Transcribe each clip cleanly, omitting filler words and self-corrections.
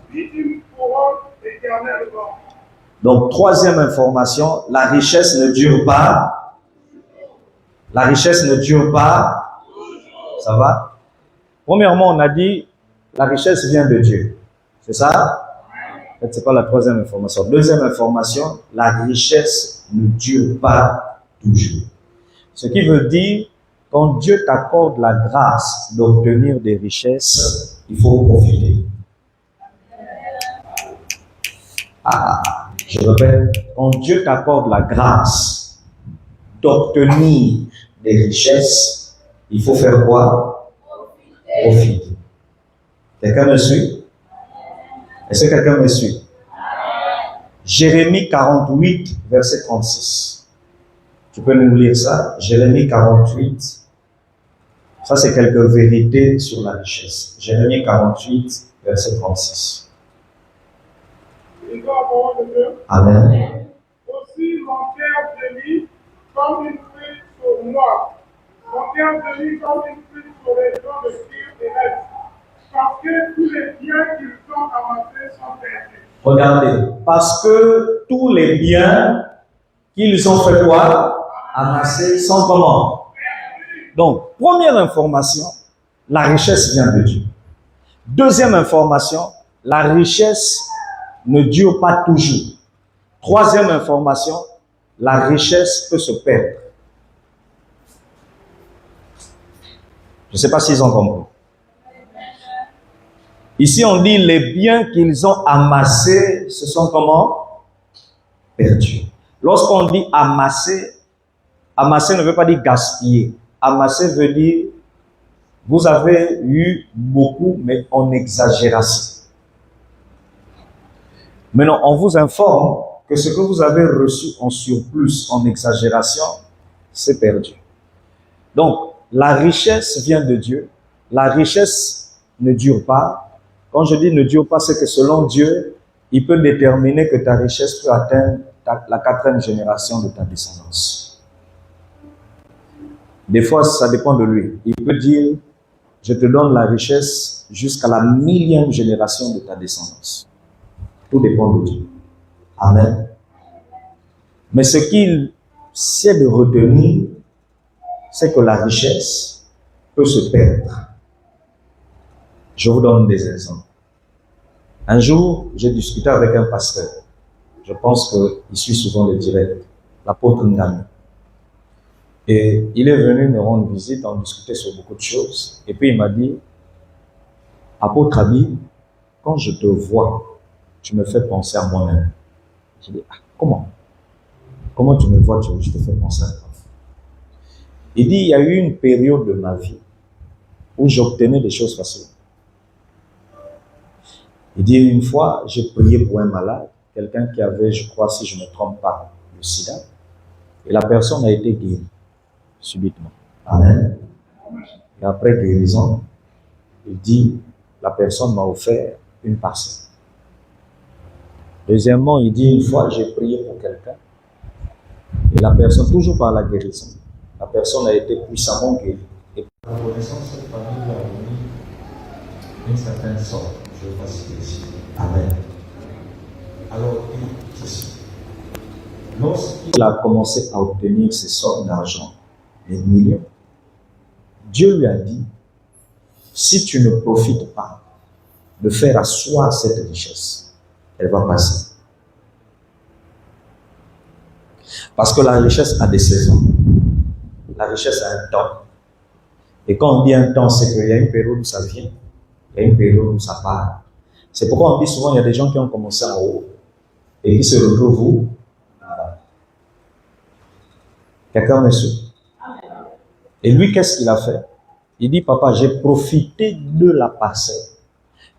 Puis une couronne éternellement. Donc, troisième information, la richesse ne dure pas. La richesse ne dure pas. Ça va? Premièrement, on a dit, la richesse vient de Dieu. C'est ça? En fait, ce n'est pas la troisième information. Deuxième information, la richesse ne dure pas toujours. Ce qui veut dire, quand Dieu t'accorde la grâce d'obtenir des richesses, il faut profiter. Je répète, quand Dieu t'accorde la grâce d'obtenir des richesses, il faut faire quoi? Profiter. Quelqu'un me suit? Est-ce que quelqu'un me suit? Jérémie 48, verset 36. Tu peux nous lire ça? Jérémie 48. Ça, c'est quelques vérités sur la richesse. Jérémie 48, verset 36. Amen. Aussi mon cœur gémit comme une pluie sur moi. Mon cœur gémit comme une pluie sur les gens de Tyr et d'Est. Parce que tous les biens qu'ils ont amassés sont perdus. Regardez, parce que tous les biens qu'ils ont fait quoi? Amassés sont comment? Donc, première information, la richesse vient de Dieu. Deuxième information, la richesse ne dure pas toujours. Troisième information, la richesse peut se perdre. Je ne sais pas s'ils ont compris. Ici, on dit les biens qu'ils ont amassés, ce sont comment? Perdus. Lorsqu'on dit amasser, amasser ne veut pas dire gaspiller. Amasser veut dire, vous avez eu beaucoup, mais en exagération. Maintenant, on vous informe que ce que vous avez reçu en surplus, en exagération, c'est perdu. Donc, la richesse vient de Dieu. La richesse ne dure pas. Quand je dis ne dure pas, c'est que selon Dieu, il peut déterminer que ta richesse peut atteindre la 4e génération de ta descendance. Des fois, ça dépend de lui. Il peut dire, je te donne la richesse jusqu'à la 1000e génération de ta descendance. Tout dépend de Dieu. Amen. Mais ce qu'il sait de retenir, c'est que la richesse peut se perdre. Je vous donne des exemples. Un jour, j'ai discuté avec un pasteur. Je pense qu'il suit souvent les directs, l'apôtre Ngami. Et il est venu me rendre visite, on discutait sur beaucoup de choses. Et puis il m'a dit, apôtre Abi, quand je te vois, tu me fais penser à moi-même. J'ai dit, comment? Comment tu me vois, je te fais penser à toi? Il dit, il y a eu une période de ma vie où j'obtenais des choses faciles. Il dit, une fois, j'ai prié pour un malade, quelqu'un qui avait, je crois, si je ne me trompe pas, le sida, et la personne a été guérie, subitement. Amen. Et après guérison, il dit, la personne m'a offert une parcelle. Deuxièmement, il dit, une fois, j'ai prié pour quelqu'un, et la personne, toujours par la guérison, la personne a été puissamment guérie. Et par reconnaissance, cette famille a donné une certaine somme. Je vais pas citer ici. Amen. Alors, ceci. Lorsqu'il a commencé à obtenir ces sommes d'argent, des millions, Dieu lui a dit, si tu ne profites pas de faire asseoir cette richesse, elle va passer. Parce que la richesse a des saisons. La richesse a un temps. Et quand on dit un temps, c'est qu'il y a une période où ça vient, il y a une période où ça part. C'est pourquoi on dit souvent, il y a des gens qui ont commencé en haut et qui se retrouvent où? Quelqu'un me suit? Et lui, qu'est-ce qu'il a fait? Il dit, papa, j'ai profité de la parcelle.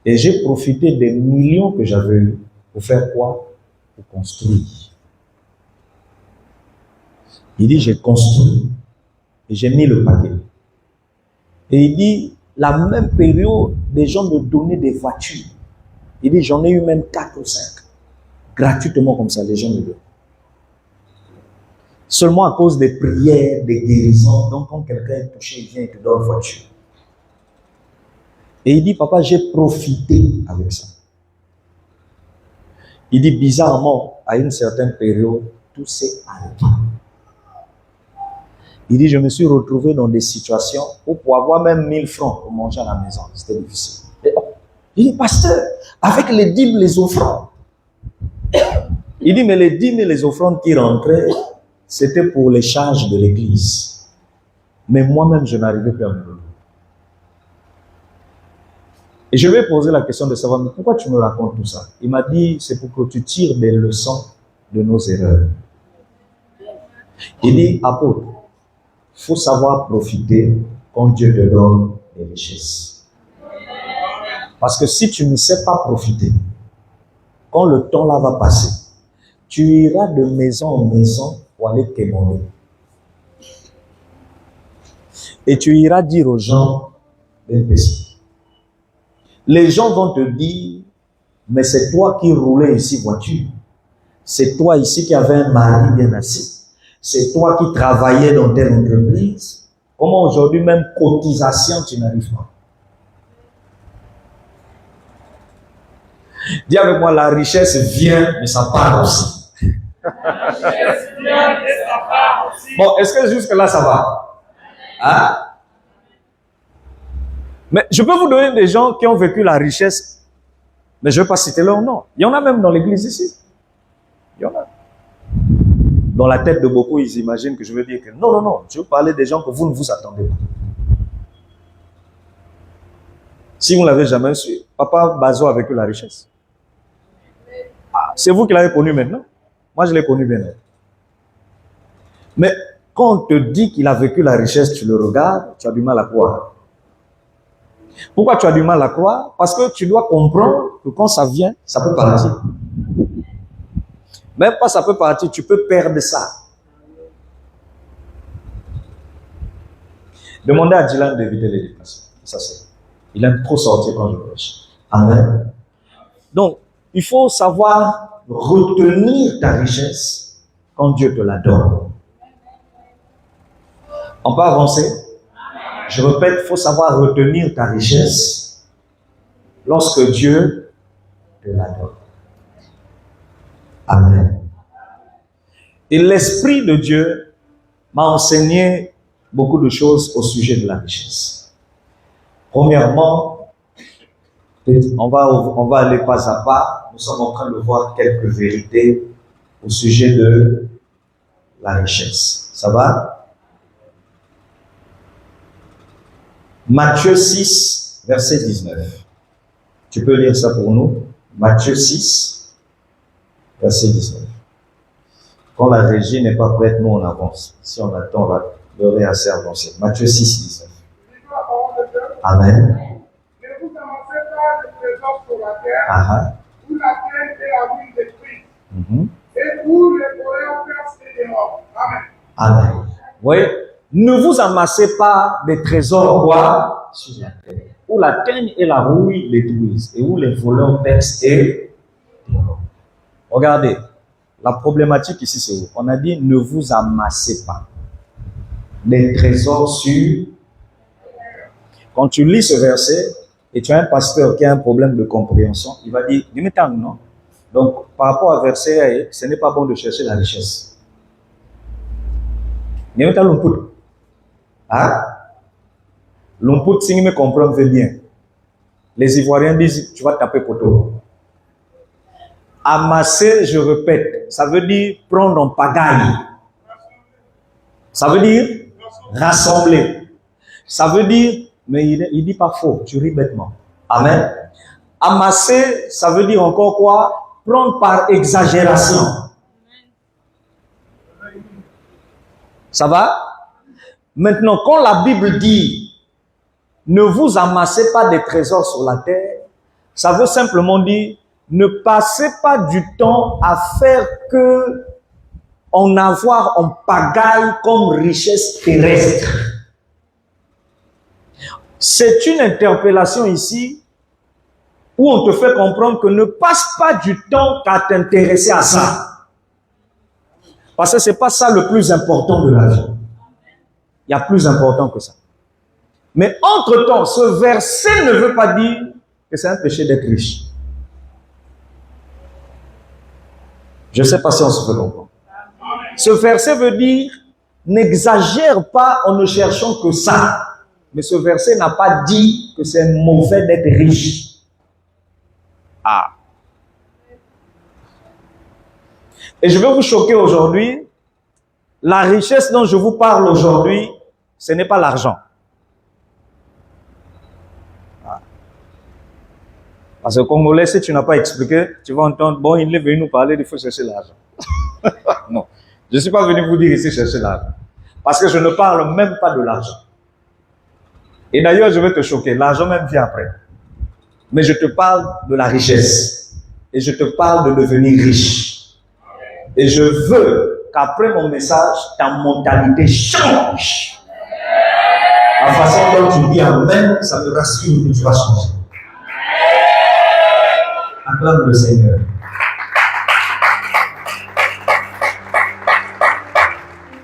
Et j'ai profité des millions que j'avais eu. Pour faire quoi? Pour construire. Il dit, j'ai construit. Et j'ai mis le paquet. Et il dit, la même période, des gens me donnaient des voitures. Il dit, j'en ai eu même 4 ou 5. Gratuitement comme ça, les gens me donnent. Seulement à cause des prières, des guérisons. Donc quand quelqu'un est touché, il vient et te donne une voiture. Et il dit, papa, j'ai profité avec ça. Il dit bizarrement, à une certaine période, tout s'est arrêté. Il dit, je me suis retrouvé dans des situations où pour avoir même 1000 francs pour manger à la maison, c'était difficile. Il dit, pasteur, avec les dîmes, les offrandes. Il dit, mais les dîmes et les offrandes qui rentraient, c'était pour les charges de l'église. Mais moi-même, je n'arrivais plus à me lever. Et je lui ai posé la question de savoir, mais pourquoi tu me racontes tout ça? Il m'a dit, c'est pour que tu tires des leçons de nos erreurs. Il dit, apôtre, il faut savoir profiter quand Dieu te donne des richesses. Parce que si tu ne sais pas profiter, quand le temps là va passer, tu iras de maison en maison pour aller témoigner. Et tu iras dire aux gens, les gens vont te dire, mais c'est toi qui roulais ici voiture. C'est toi ici qui avais un mari bien assis. C'est toi qui travaillais dans telle entreprise. Comment aujourd'hui, même cotisation, tu n'arrives pas? Dis avec moi, la richesse vient, mais ça part aussi. La richesse vient et ça part aussi. Bon, est-ce que jusque-là, ça va? Hein? Mais je peux vous donner des gens qui ont vécu la richesse, mais je ne vais pas citer leur nom. Il y en a même dans l'église ici. Il y en a. Dans la tête de beaucoup, ils imaginent que je veux dire que non, non, non, je veux parler des gens que vous ne vous attendez pas. Si vous ne l'avez jamais su, Papa Bazo a vécu la richesse. C'est vous qui l'avez connu maintenant. Moi, je l'ai connu bien. Mais quand on te dit qu'il a vécu la richesse, tu le regardes, tu as du mal à croire. Pourquoi tu as du mal à croire? Parce que tu dois comprendre que quand ça vient, ça peut partir. Même pas ça peut partir, tu peux perdre ça. Demandez à Dylan d'éviter les déplacements. Ça c'est. Il aime trop sortir quand je prêche. Amen. Donc, il faut savoir retenir ta richesse quand Dieu te la donne. On peut avancer? Je répète, il faut savoir retenir ta richesse lorsque Dieu te la donne. Amen. Et l'Esprit de Dieu m'a enseigné beaucoup de choses au sujet de la richesse. Premièrement, on va aller pas à pas. Nous sommes en train de voir quelques vérités au sujet de la richesse. Ça va? Matthieu 6, verset 19. Tu peux lire ça pour nous? Matthieu 6, verset 19. Quand la régie n'est pas prête, nous on avance. Si on attend, on va l'heure assez avancée. Matthieu 6, 19. Amen. Ne vous amassez pas de trésors sur la terre, où la terre et la vie détruisent, et où les voleurs percent et dévorent. Amen. Amen. Vous voyez, ne vous amassez pas des trésors quoi sur la terre, où la teigne et la rouille les détruisent, et où les voleurs percent et dévorent. Regardez, la problématique ici c'est où? On a dit ne vous amassez pas des trésors sur. Quand tu lis ce verset et tu as un pasteur qui a un problème de compréhension, il va dire, non. Donc, par rapport au verset, ce n'est pas bon de chercher la richesse. L'omput, si me comprend bien. Les Ivoiriens disent, tu vas taper poteau. Amasser, je répète, ça veut dire prendre en pagaille. Ça veut dire rassembler. Ça veut dire, mais il dit pas faux, tu ris bêtement. Amen. Amasser, ça veut dire encore quoi? Prendre par exagération. Ça va? Maintenant, quand la Bible dit ne vous amassez pas des trésors sur la terre, ça veut simplement dire ne passez pas du temps à faire que en avoir en pagaille comme richesse terrestre. C'est une interpellation ici où on te fait comprendre que ne passe pas du temps à t'intéresser à ça. Parce que ce n'est pas ça le plus important de la vie. Il y a plus important que ça. Mais entre-temps, ce verset ne veut pas dire que c'est un péché d'être riche. Je ne sais pas si on se fait comprendre. Ce verset veut dire, n'exagère pas en ne cherchant que ça. Mais ce verset n'a pas dit que c'est mauvais d'être riche. Ah. Et je vais vous choquer aujourd'hui. La richesse dont je vous parle aujourd'hui, ce n'est pas l'argent. Ah. Parce que Congolais, si tu n'as pas expliqué, tu vas entendre, bon, il est venu nous parler, il faut chercher l'argent. Non, je ne suis pas venu vous dire ici chercher l'argent. Parce que je ne parle même pas de l'argent. Et d'ailleurs, je vais te choquer, l'argent même vient après. Mais je te parle de la richesse. Et je te parle de devenir riche. Et je veux qu'après mon message, ta mentalité change. La façon dont tu dis amen, ça me rassure que tu vas changer. Acclame le Seigneur.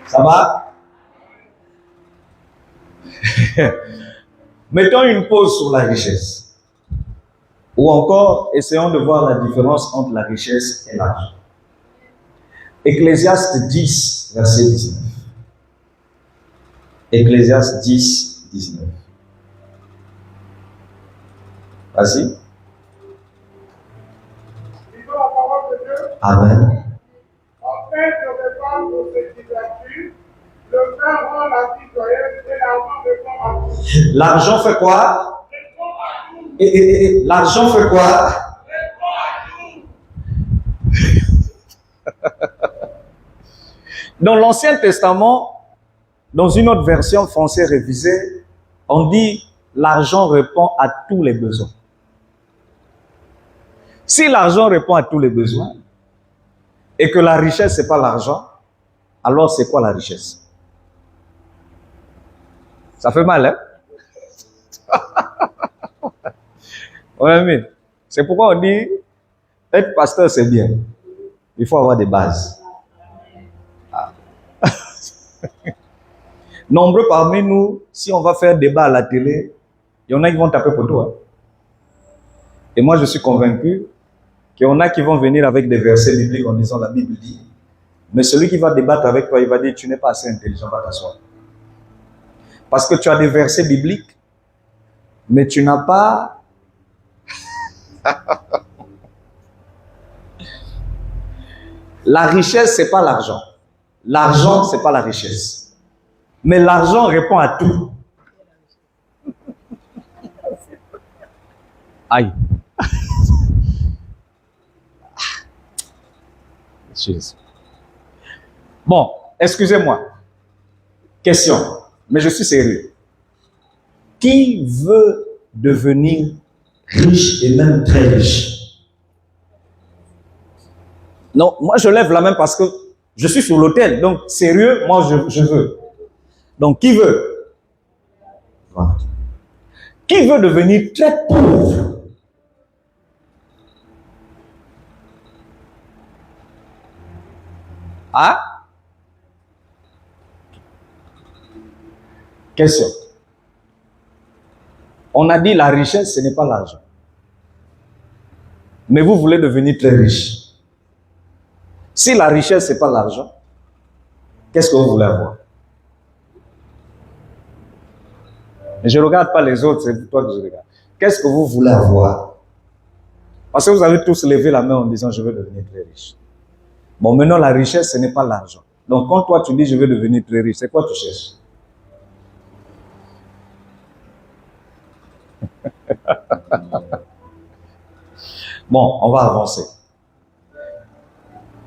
Ça va? Mettons une pause sur la richesse. Ou encore, essayons de voir la différence entre la richesse et l'argent. Ecclésiaste 10, verset 19. Ecclésiaste 10, 19. Vas-y. Disons la parole de Dieu. Amen. En fait, je réponds aux satisfactions. Le pain rend la vie joyeuse et l'argent répond à tout. L'argent fait quoi? Répond à tout. L'argent fait quoi? Répond à tout. Dans l'Ancien Testament, dans une autre version française révisée, on dit l'argent répond à tous les besoins. Si l'argent répond à tous les besoins et que la richesse c'est pas l'argent, alors c'est quoi la richesse? Ça fait mal, hein? Ouais, mais c'est pourquoi on dit être pasteur c'est bien. Il faut avoir des bases. Nombreux parmi nous, si on va faire débat à la télé, il y en a qui vont taper pour toi. Et moi, je suis convaincu qu'il y en a qui vont venir avec des versets bibliques en disant la Bible dit. Mais celui qui va débattre avec toi, il va dire tu n'es pas assez intelligent, va t'asseoir. Parce que tu as des versets bibliques, mais tu n'as pas... La richesse, c'est pas l'argent. L'argent, c'est pas la richesse. Mais l'argent répond à tout. Aïe. Bon, excusez-moi. Question, mais je suis sérieux. Qui veut devenir riche et même très riche? Non, moi je lève la main parce que je suis sur l'autel. Donc, sérieux, moi je veux. Donc, qui veut? Voilà. Qui veut devenir très pauvre? Ah? Question. On a dit la richesse, ce n'est pas l'argent. Mais vous voulez devenir très riche. Si la richesse, ce n'est pas l'argent, qu'est-ce que vous voulez avoir? Je ne regarde pas les autres, c'est toi que je regarde. Qu'est-ce que vous voulez avoir? Parce que vous avez tous levé la main en disant je veux devenir très riche. Bon, maintenant la richesse, ce n'est pas l'argent. Donc quand toi tu dis je veux devenir très riche, c'est quoi tu cherches? Bon, on va avancer.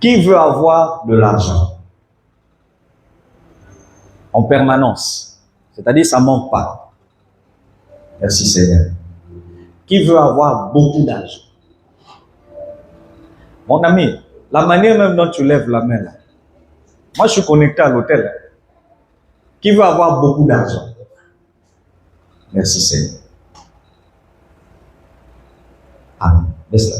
Qui veut avoir de l'argent en permanence? C'est-à-dire ça ne manque pas. Merci Seigneur. Qui veut avoir beaucoup d'argent? Mon ami, la manière même dont tu lèves la main là, moi je suis connecté à l'hôtel. Qui veut avoir beaucoup d'argent? Merci Seigneur. Amen. Laisse-la.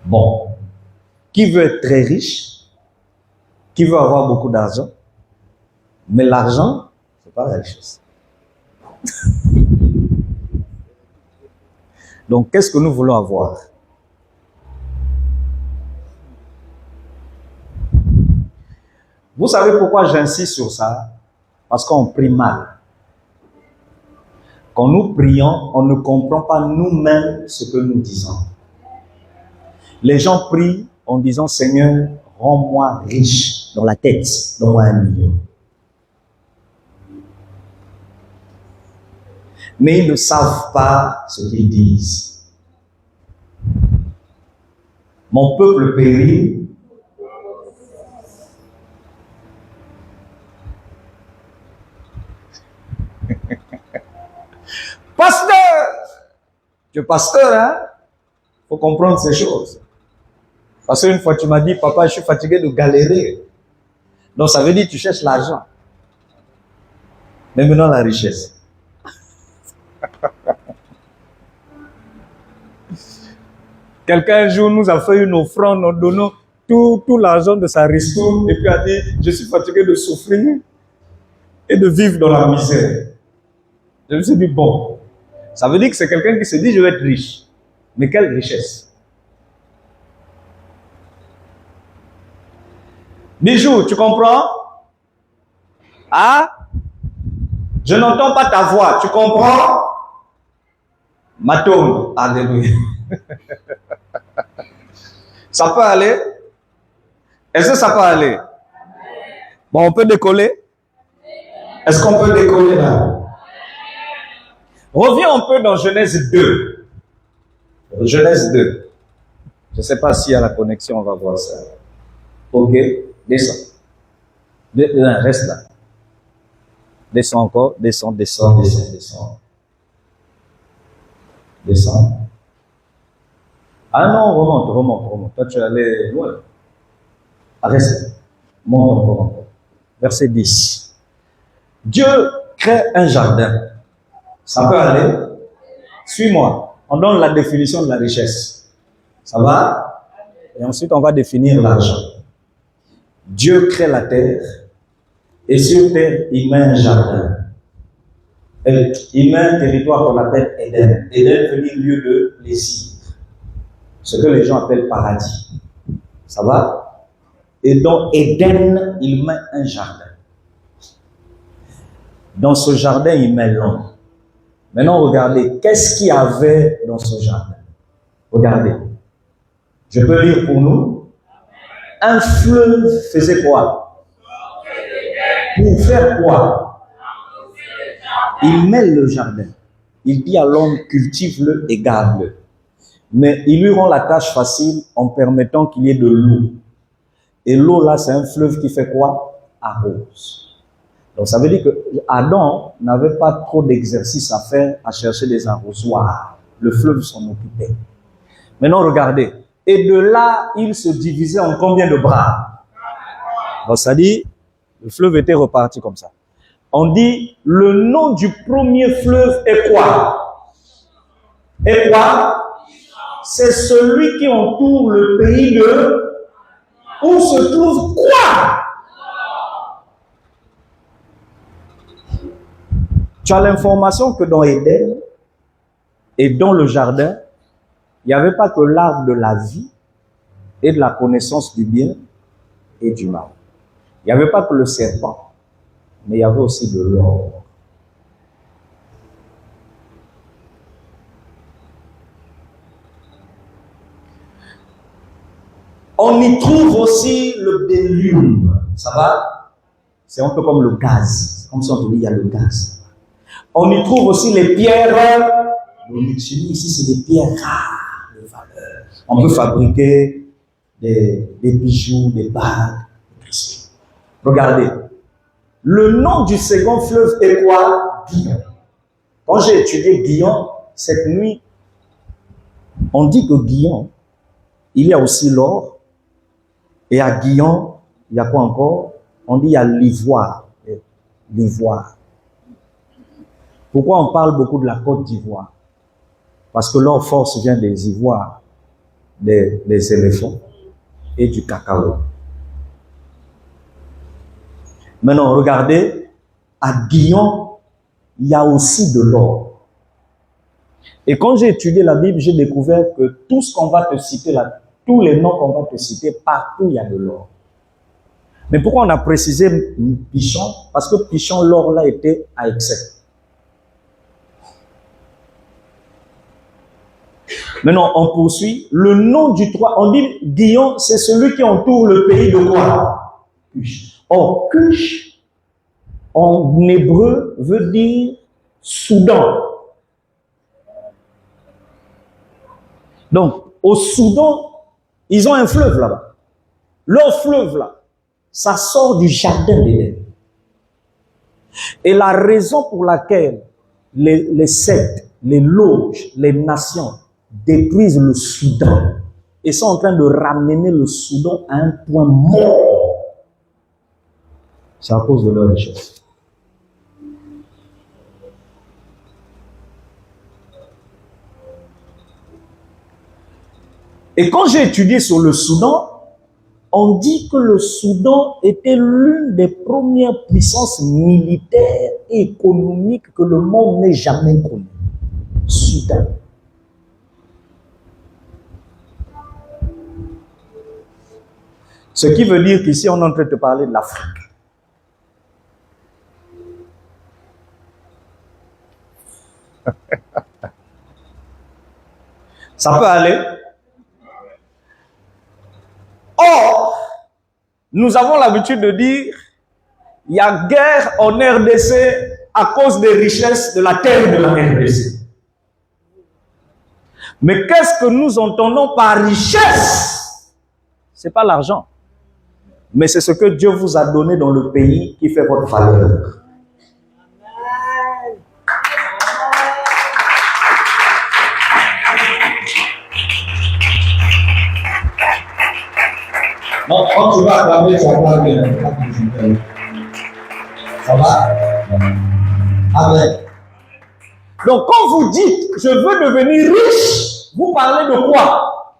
Bon. Qui veut être très riche? Qui veut avoir beaucoup d'argent? Mais l'argent, ce n'est pas la richesse. Donc, qu'est-ce que nous voulons avoir? Vous savez pourquoi j'insiste sur ça? Parce qu'on prie mal. Quand nous prions, on ne comprend pas nous-mêmes ce que nous disons. Les gens prient en disant, Seigneur, rends-moi riche dans la tête, donne-moi 1 million. Mais ils ne savent pas ce qu'ils disent. Mon peuple périt. Pasteur! Tu es pasteur, hein? Il faut comprendre ces choses. Parce qu'une fois, tu m'as dit, papa, je suis fatigué de galérer. Donc, ça veut dire que tu cherches l'argent. Mais maintenant, la richesse. Quelqu'un un jour nous a fait une offrande en donnant tout l'argent de sa ristourne et puis a dit, je suis fatigué de souffrir et de vivre dans la misère. Je me suis dit, bon, ça veut dire que c'est quelqu'un qui se dit, je vais être riche. Mais quelle richesse? Bijou, tu comprends? Ah? Je n'entends pas ta voix, tu comprends? Matome, alléluia. Ça peut aller? Est-ce que ça peut aller? Bon, on peut décoller? Est-ce qu'on peut décoller là? Reviens un peu dans Genèse 2. Genèse 2. Je ne sais pas s'il y a la connexion, on va voir ça. Ok, descends. Reste là. Descends encore, descends. Descends. Ah non, remonte. Toi, tu es allé loin. Reste. Monte encore. Verset 10. Dieu crée un jardin. Ça peut aller? Suis-moi. On donne la définition de la richesse. Ça va? Et ensuite, on va définir l'argent. Dieu crée la terre. Et sur terre, il met un jardin. Il met un territoire qu'on appelle Éden. Éden veut dire lieu de plaisir. Ce que les gens appellent paradis. Ça va? Et dans Éden, il met un jardin. Dans ce jardin, il met l'homme. Maintenant, regardez, qu'est-ce qu'il y avait dans ce jardin? Regardez. Je peux lire pour nous. Un fleuve faisait quoi? Pour faire quoi? Il mêle le jardin. Il dit à l'homme, cultive-le et garde-le. Mais il lui rend la tâche facile en permettant qu'il y ait de l'eau. Et l'eau là, c'est un fleuve qui fait quoi? Arrose. Donc ça veut dire que Adam n'avait pas trop d'exercice à faire à chercher des arrosoirs. Le fleuve s'en occupait. Maintenant regardez. Et de là, il se divisait en combien de bras? Donc ça dit, le fleuve était reparti comme ça. On dit, le nom du premier fleuve est quoi? Et quoi? C'est celui qui entoure le pays de... Où se trouve quoi? Tu as l'information que dans Éden et dans le jardin, il n'y avait pas que l'arbre de la vie et de la connaissance du bien et du mal. Il n'y avait pas que le serpent, mais il y avait aussi de l'or. On y trouve aussi le bélium. Ça va? C'est un peu comme le gaz. Comme si on te dit, il y a le gaz. On y trouve aussi les pierres. Ici, c'est des pierres rares de valeur. On peut fabriquer des bijoux, des bagues. Regardez. Le nom du second fleuve est quoi? Gihon. Quand j'ai étudié Gihon, cette nuit, on dit que Gihon, il y a aussi l'or. Et à Gihon, il y a quoi encore? On dit il y a l'ivoire. L'ivoire. Pourquoi on parle beaucoup de la Côte d'Ivoire? Parce que leur force vient des ivoires, des éléphants et du cacao. Maintenant, regardez, à Gihon, il y a aussi de l'or. Et quand j'ai étudié la Bible, j'ai découvert que tout ce qu'on va te citer là, tous les noms qu'on va te citer, partout il y a de l'or. Mais pourquoi on a précisé Pichon? Parce que Pichon, l'or là était à excès. Maintenant, on poursuit. Le nom du roi, on dit Guillaume, c'est celui qui entoure le pays de quoi? Cush. Or, Cush, en hébreu, veut dire Soudan. Donc, au Soudan, ils ont un fleuve là-bas. Leur fleuve là, ça sort du jardin d'Éden. Et la raison pour laquelle les sectes, les loges, les nations détruisent le Soudan et sont en train de ramener le Soudan à un point mort, c'est à cause de leur richesse. Et quand j'ai étudié sur le Soudan, on dit que le Soudan était l'une des premières puissances militaires et économiques que le monde n'ait jamais connues. Soudan. Ce qui veut dire qu'ici, on est en train de te parler de l'Afrique. Ça peut aller. Or, nous avons l'habitude de dire, il y a guerre en RDC à cause des richesses de la terre de la RDC. Mais qu'est-ce que nous entendons par richesse? Ce n'est pas l'argent. Mais c'est ce que Dieu vous a donné dans le pays qui fait votre valeur. Non, quand tu vas acclamer, tu vas bien. Ça va? Amen. Donc quand vous dites « je veux devenir riche », vous parlez de quoi?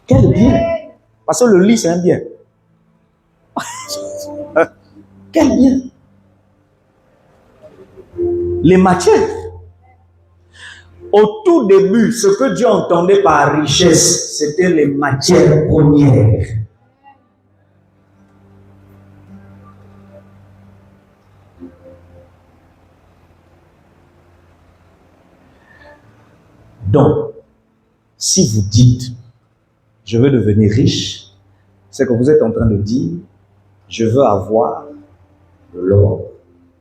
Quel bien? Parce que le lit, c'est un bien. Quel bien? Les matières. Au tout début, ce que Dieu entendait par richesse, c'était les matières premières. Donc, si vous dites « je veux devenir riche », c'est que vous êtes en train de dire « je veux avoir de l'or,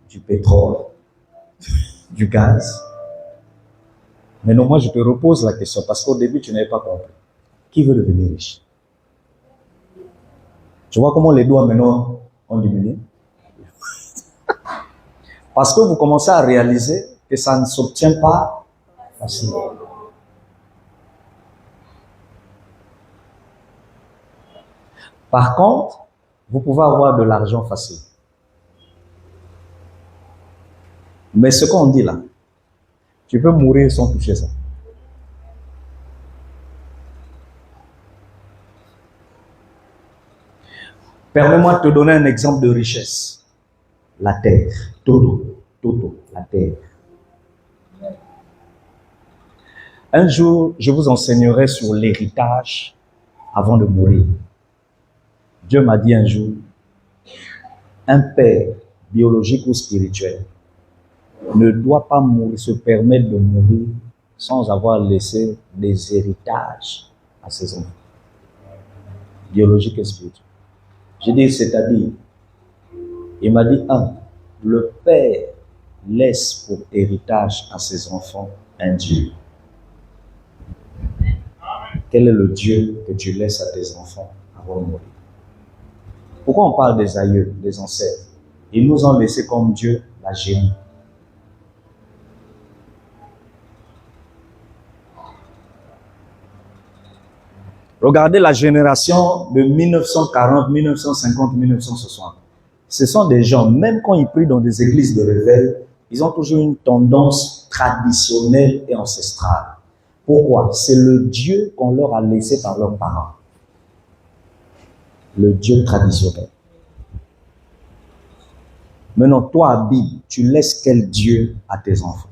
du pétrole, du gaz ». Mais non, moi je te repose la question parce qu'au début tu n'avais pas compris. Qui veut devenir riche? Tu vois comment les doigts maintenant ont diminué? Parce que vous commencez à réaliser que ça ne s'obtient pas facilement. Par contre, vous pouvez avoir de l'argent facile. Mais ce qu'on dit là, tu peux mourir sans toucher ça. Permets-moi de te donner un exemple de richesse. La terre. Toto, la terre. Un jour, je vous enseignerai sur l'héritage avant de mourir. Dieu m'a dit un jour, un père biologique ou spirituel ne doit pas mourir, se permettre de mourir sans avoir laissé des héritages à ses enfants. Biologique et spirituel. J'ai dit, c'est-à-dire, il m'a dit, le père laisse pour héritage à ses enfants un Dieu. Quel est le Dieu que tu laisses à tes enfants avant de mourir? Pourquoi on parle des aïeux, des ancêtres? Ils nous ont laissé comme Dieu la génie. Regardez la génération de 1940, 1950, 1960. Ce sont des gens, même quand ils prient dans des églises de réveil, ils ont toujours une tendance traditionnelle et ancestrale. Pourquoi? C'est le Dieu qu'on leur a laissé par leurs parents. Le Dieu traditionnel. Maintenant, toi, Habib, tu laisses quel Dieu à tes enfants?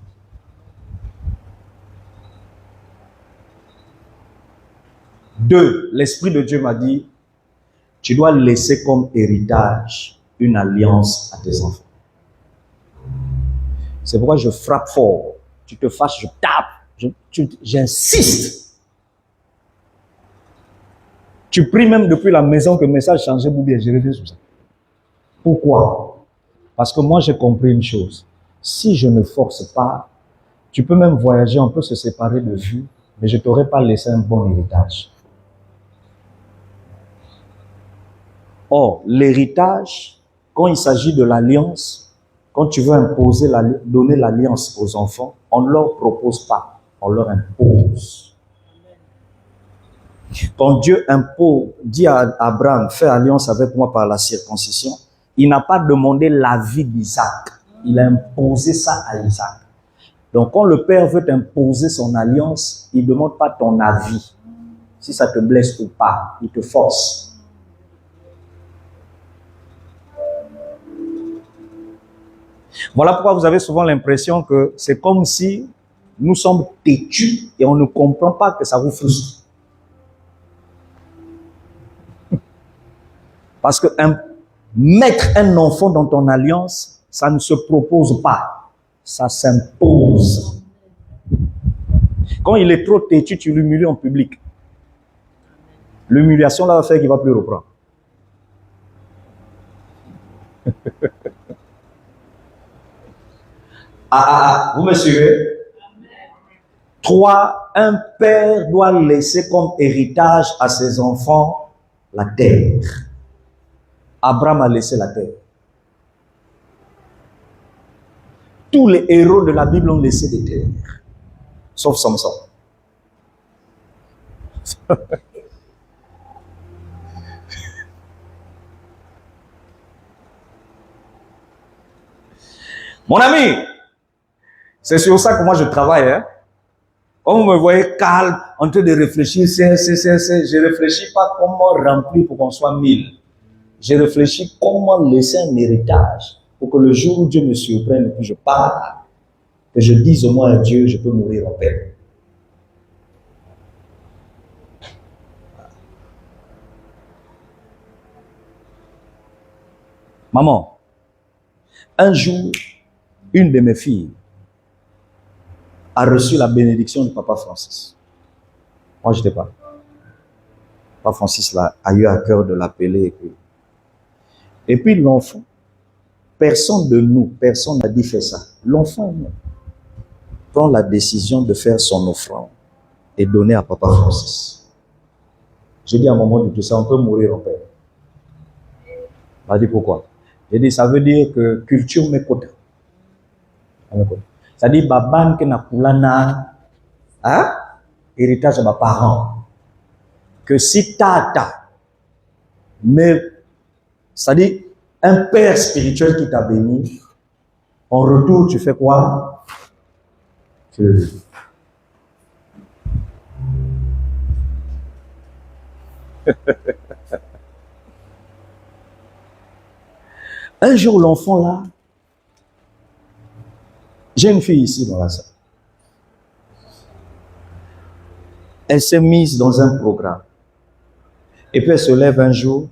Deux, l'Esprit de Dieu m'a dit, tu dois laisser comme héritage une alliance à tes enfants. C'est pourquoi je frappe fort. Tu te fâches, je tape, j'insiste. Tu pries même depuis la maison que le message changeait, ou bien je reviens sur ça. Pourquoi? Parce que moi j'ai compris une chose. Si je ne force pas, tu peux même voyager, on peut se séparer de vue, mais je ne t'aurais pas laissé un bon héritage. Or, l'héritage, quand il s'agit de l'alliance, quand tu veux imposer, donner l'alliance aux enfants, on ne leur propose pas, on leur impose. Quand Dieu dit à Abraham, fais alliance avec moi par la circoncision, il n'a pas demandé l'avis d'Isaac, il a imposé ça à Isaac. Donc quand le père veut t'imposer son alliance, il ne demande pas ton avis, si ça te blesse ou pas, il te force. Voilà pourquoi vous avez souvent l'impression que c'est comme si nous sommes têtus et on ne comprend pas que ça vous frustre. Parce que mettre un enfant dans ton alliance, ça ne se propose pas, ça s'impose. Quand il est trop têtu, tu l'humilies en public. L'humiliation là va faire qu'il ne va plus reprendre. Vous me suivez? 3. Un père doit laisser comme héritage à ses enfants la terre. Abraham a laissé la terre. Tous les héros de la Bible ont laissé des terres, sauf Samson. Mon ami, c'est sur ça que moi je travaille. Hein? Quand vous me voyez calme, en train de réfléchir, je ne réfléchis pas comment remplir pour qu'on soit 1000. Je réfléchis comment laisser un héritage pour que le jour où Dieu me surprenne et que je parle, que je dise au moins à Dieu, je peux mourir en paix. Maman, un jour, une de mes filles a reçu la bénédiction de Papa Francis. Moi, je n'étais pas. Papa Francis a eu à cœur de l'appeler. Et puis l'enfant, personne de nous, personne n'a dit fais ça. L'enfant prend la décision de faire son offrande et donner à Papa Francis. J'ai dit à un moment de tout ça, on peut mourir en paix. Il m'a dit pourquoi? J'ai dit, ça veut dire que culture m'écoute. Ça dit, baban que na kulana, hein? Héritage à mes parents. Que si tata, mais, ça dit, un père spirituel qui t'a béni, en retour, tu fais quoi? Un jour, l'enfant là, j'ai une fille ici dans la salle. Elle s'est mise dans un programme. Et puis elle se lève un jour,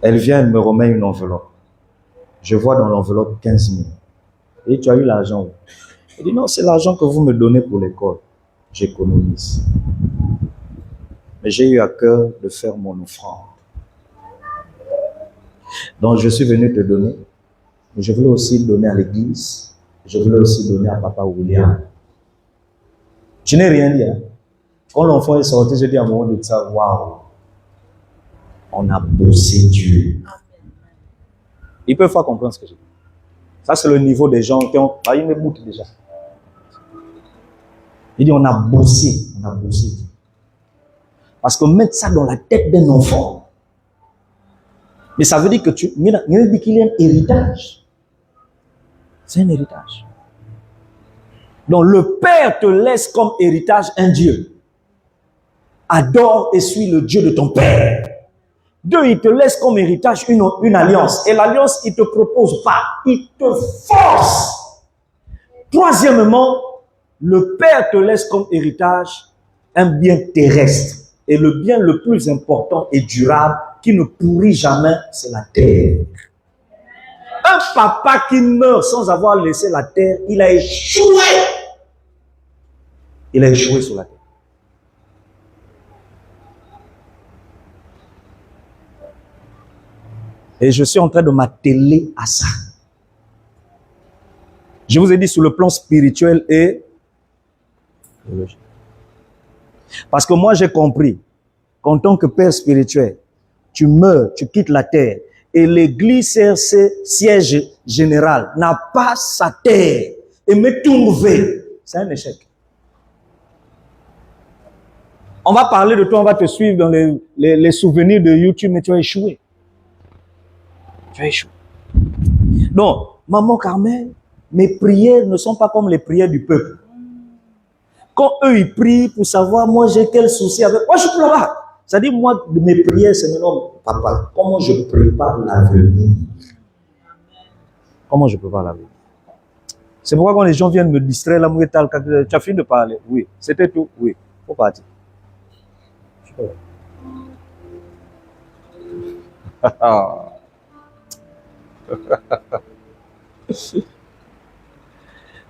elle vient, elle me remet une enveloppe. Je vois dans l'enveloppe 15 000. Et tu as eu l'argent? Elle dit non, c'est l'argent que vous me donnez pour l'école. J'économise. Mais j'ai eu à cœur de faire mon offrande. Donc je suis venu te donner. Mais je voulais aussi donner à l'église. Je voulais aussi donner à Papa William. Je n'ai rien dit. Hein? Quand l'enfant est sorti, je dis à un moment de ça, waouh, on a bossé Dieu. Ils peuvent pas comprendre ce que je dis. Ça, c'est le niveau des gens qui ont. Ah, ils me boutent déjà. Il dit, on a bossé Dieu. Parce que mettre ça dans la tête d'un enfant, mais ça veut dire que il dit qu'il y a un héritage. C'est un héritage. Donc le Père te laisse comme héritage un Dieu. Adore et suis le Dieu de ton Père. 2, il te laisse comme héritage une alliance. Et l'alliance, il ne te propose pas. Il te force. 3, le Père te laisse comme héritage un bien terrestre. Et le bien le plus important et durable qui ne pourrit jamais, c'est la terre. Un papa qui meurt sans avoir laissé la terre, il a échoué. Il a échoué sur la terre. Et je suis en train de m'atteler à ça. Je vous ai dit sur le plan spirituel et théologique. Parce que moi j'ai compris qu'en tant que père spirituel, tu meurs, tu quittes la terre et l'église CRC, siège général, n'a pas sa terre et me trouver. C'est un échec. On va parler de toi, on va te suivre dans les souvenirs de YouTube, mais tu as échoué. Tu as échoué. Donc, maman Carmel, mes prières ne sont pas comme les prières du peuple. Quand eux, ils prient pour savoir, moi, j'ai quel souci avec... Moi, je pleure pas. C'est-à-dire, moi, mes prières, c'est maintenant, papa, comment je prépare l'avenir? Comment je prépare l'avenir? C'est pourquoi quand les gens viennent me distraire, là, tu as fini de parler? Oui. C'était tout? Oui. Faut partir.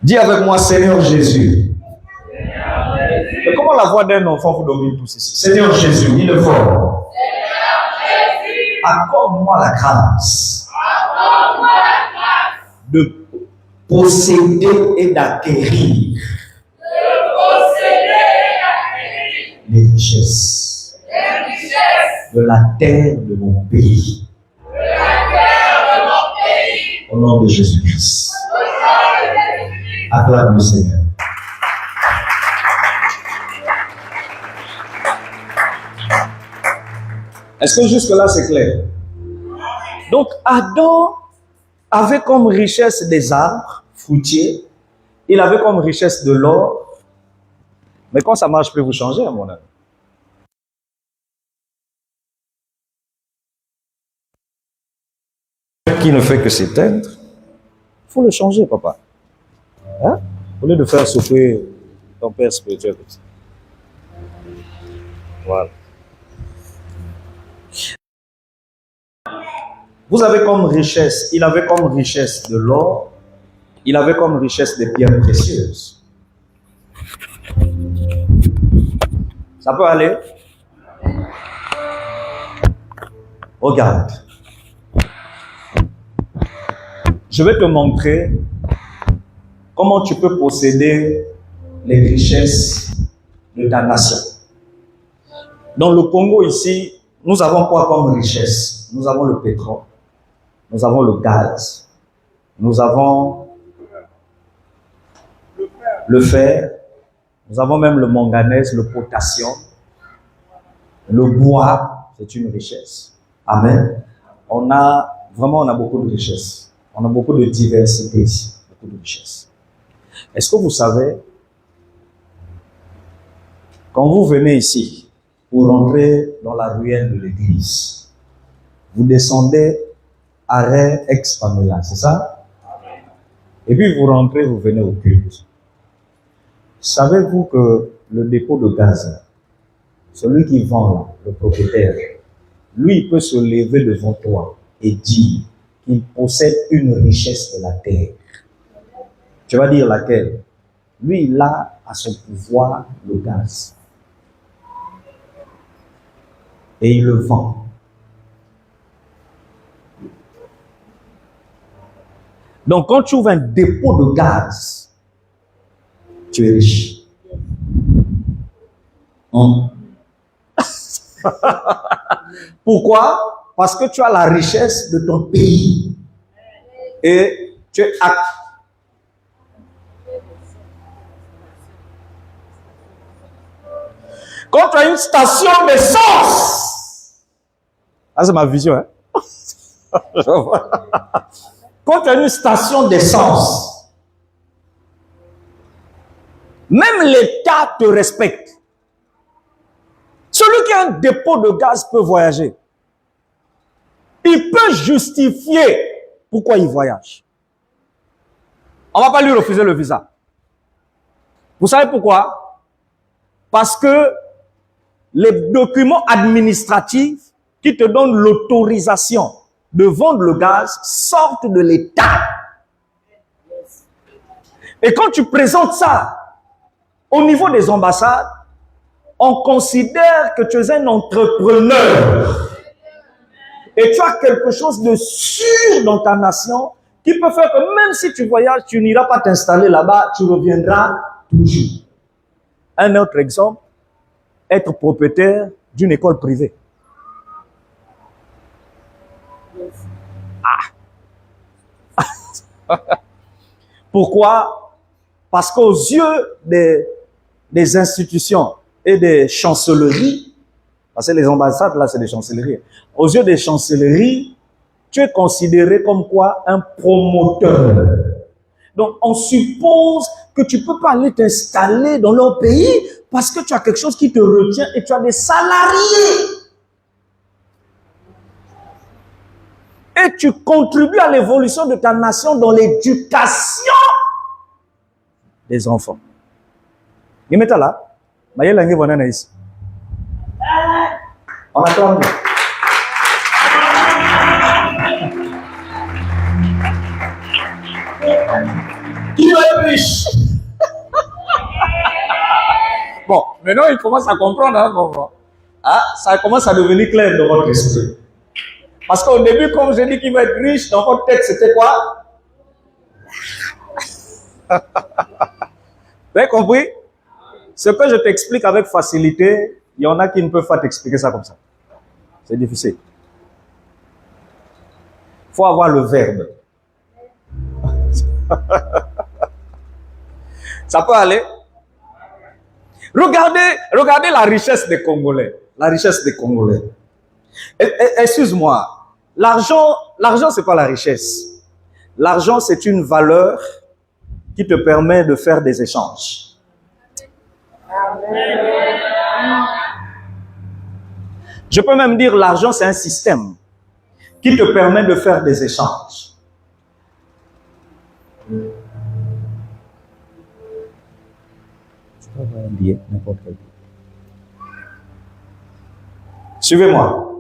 Dis avec moi, Seigneur Jésus. Mais comment la voix d'un enfant vous domine tout ceci? Seigneur Jésus, dis le fort. Accorde-moi la grâce de posséder et d'acquérir les richesses de la terre de mon pays. Au nom de Jésus-Christ. Acclame le Seigneur. Est-ce que jusque-là c'est clair? Donc Adam avait comme richesse des arbres fruitiers, il avait comme richesse de l'or, mais quand ça marche, je peux vous changer à mon ami. Qui ne fait que s'éteindre, il faut le changer, papa. Hein? Au lieu de faire souffrir ton père spirituel comme ça. Voilà. Vous avez comme richesse, il avait comme richesse de l'or, il avait comme richesse des pierres précieuses. Ça peut aller? Regarde. Je vais te montrer comment tu peux posséder les richesses de ta nation. Dans le Congo ici, nous avons quoi comme richesse? Nous avons le pétrole, nous avons le gaz, nous avons le fer, nous avons même le manganèse, le potassium, le bois, c'est une richesse. Amen. On a beaucoup de richesses. On a beaucoup de diversité ici, beaucoup de richesses. Est-ce que vous savez, quand vous venez ici pour rentrer dans la ruelle de l'église, vous descendez arrêt ex-Pamela, c'est ça? Et puis vous rentrez, vous venez au culte. Savez-vous que le dépôt de gaz, celui qui vend là, le propriétaire, lui, il peut se lever devant toi et dire qu'il possède une richesse de la terre. Tu vas dire laquelle? Lui, il a à son pouvoir le gaz. Et il le vend. Donc, quand tu ouvres un dépôt de gaz, tu es riche. Pourquoi? Parce que tu as la richesse de ton pays. Et tu es quand tu as une station d'essence, c'est ma vision, hein? Quand tu as une station d'essence, même l'État te respecte. Celui qui a un dépôt de gaz peut voyager. Il peut justifier pourquoi il voyage. On ne va pas lui refuser le visa. Vous savez pourquoi? Parce que les documents administratifs qui te donnent l'autorisation de vendre le gaz sortent de l'État. Et quand tu présentes ça au niveau des ambassades, on considère que tu es un entrepreneur. Et tu as quelque chose de sûr dans ta nation qui peut faire que même si tu voyages, tu n'iras pas t'installer là-bas, tu reviendras toujours. Un autre exemple, être propriétaire d'une école privée. Pourquoi? Parce qu'aux yeux des institutions et des chancelleries, parce que les ambassades, là, c'est des chancelleries. Aux yeux des chancelleries, tu es considéré comme quoi? Un promoteur. Donc, on suppose que tu ne peux pas aller t'installer dans leur pays parce que tu as quelque chose qui te retient et tu as des salariés. Et tu contribues à l'évolution de ta nation dans l'éducation des enfants. On attend. Qui va être riche? Bon, maintenant il commence à comprendre. Hein, ça commence à devenir clair dans votre esprit. Parce qu'au début, comme j'ai dit qu'il va être riche, dans votre tête, c'était quoi? Vous avez compris? Ce que je t'explique avec facilité, il y en a qui ne peuvent pas t'expliquer ça comme ça. C'est difficile. Il faut avoir le verbe. Ça peut aller? Regardez la richesse des Congolais. La richesse des Congolais. Excuse-moi. L'argent, c'est pas la richesse. L'argent, c'est une valeur qui te permet de faire des échanges. Amen. Je peux même dire l'argent, c'est un système qui te permet de faire des échanges. Tu peux avoir un billet, n'importe quel billet. Suivez-moi.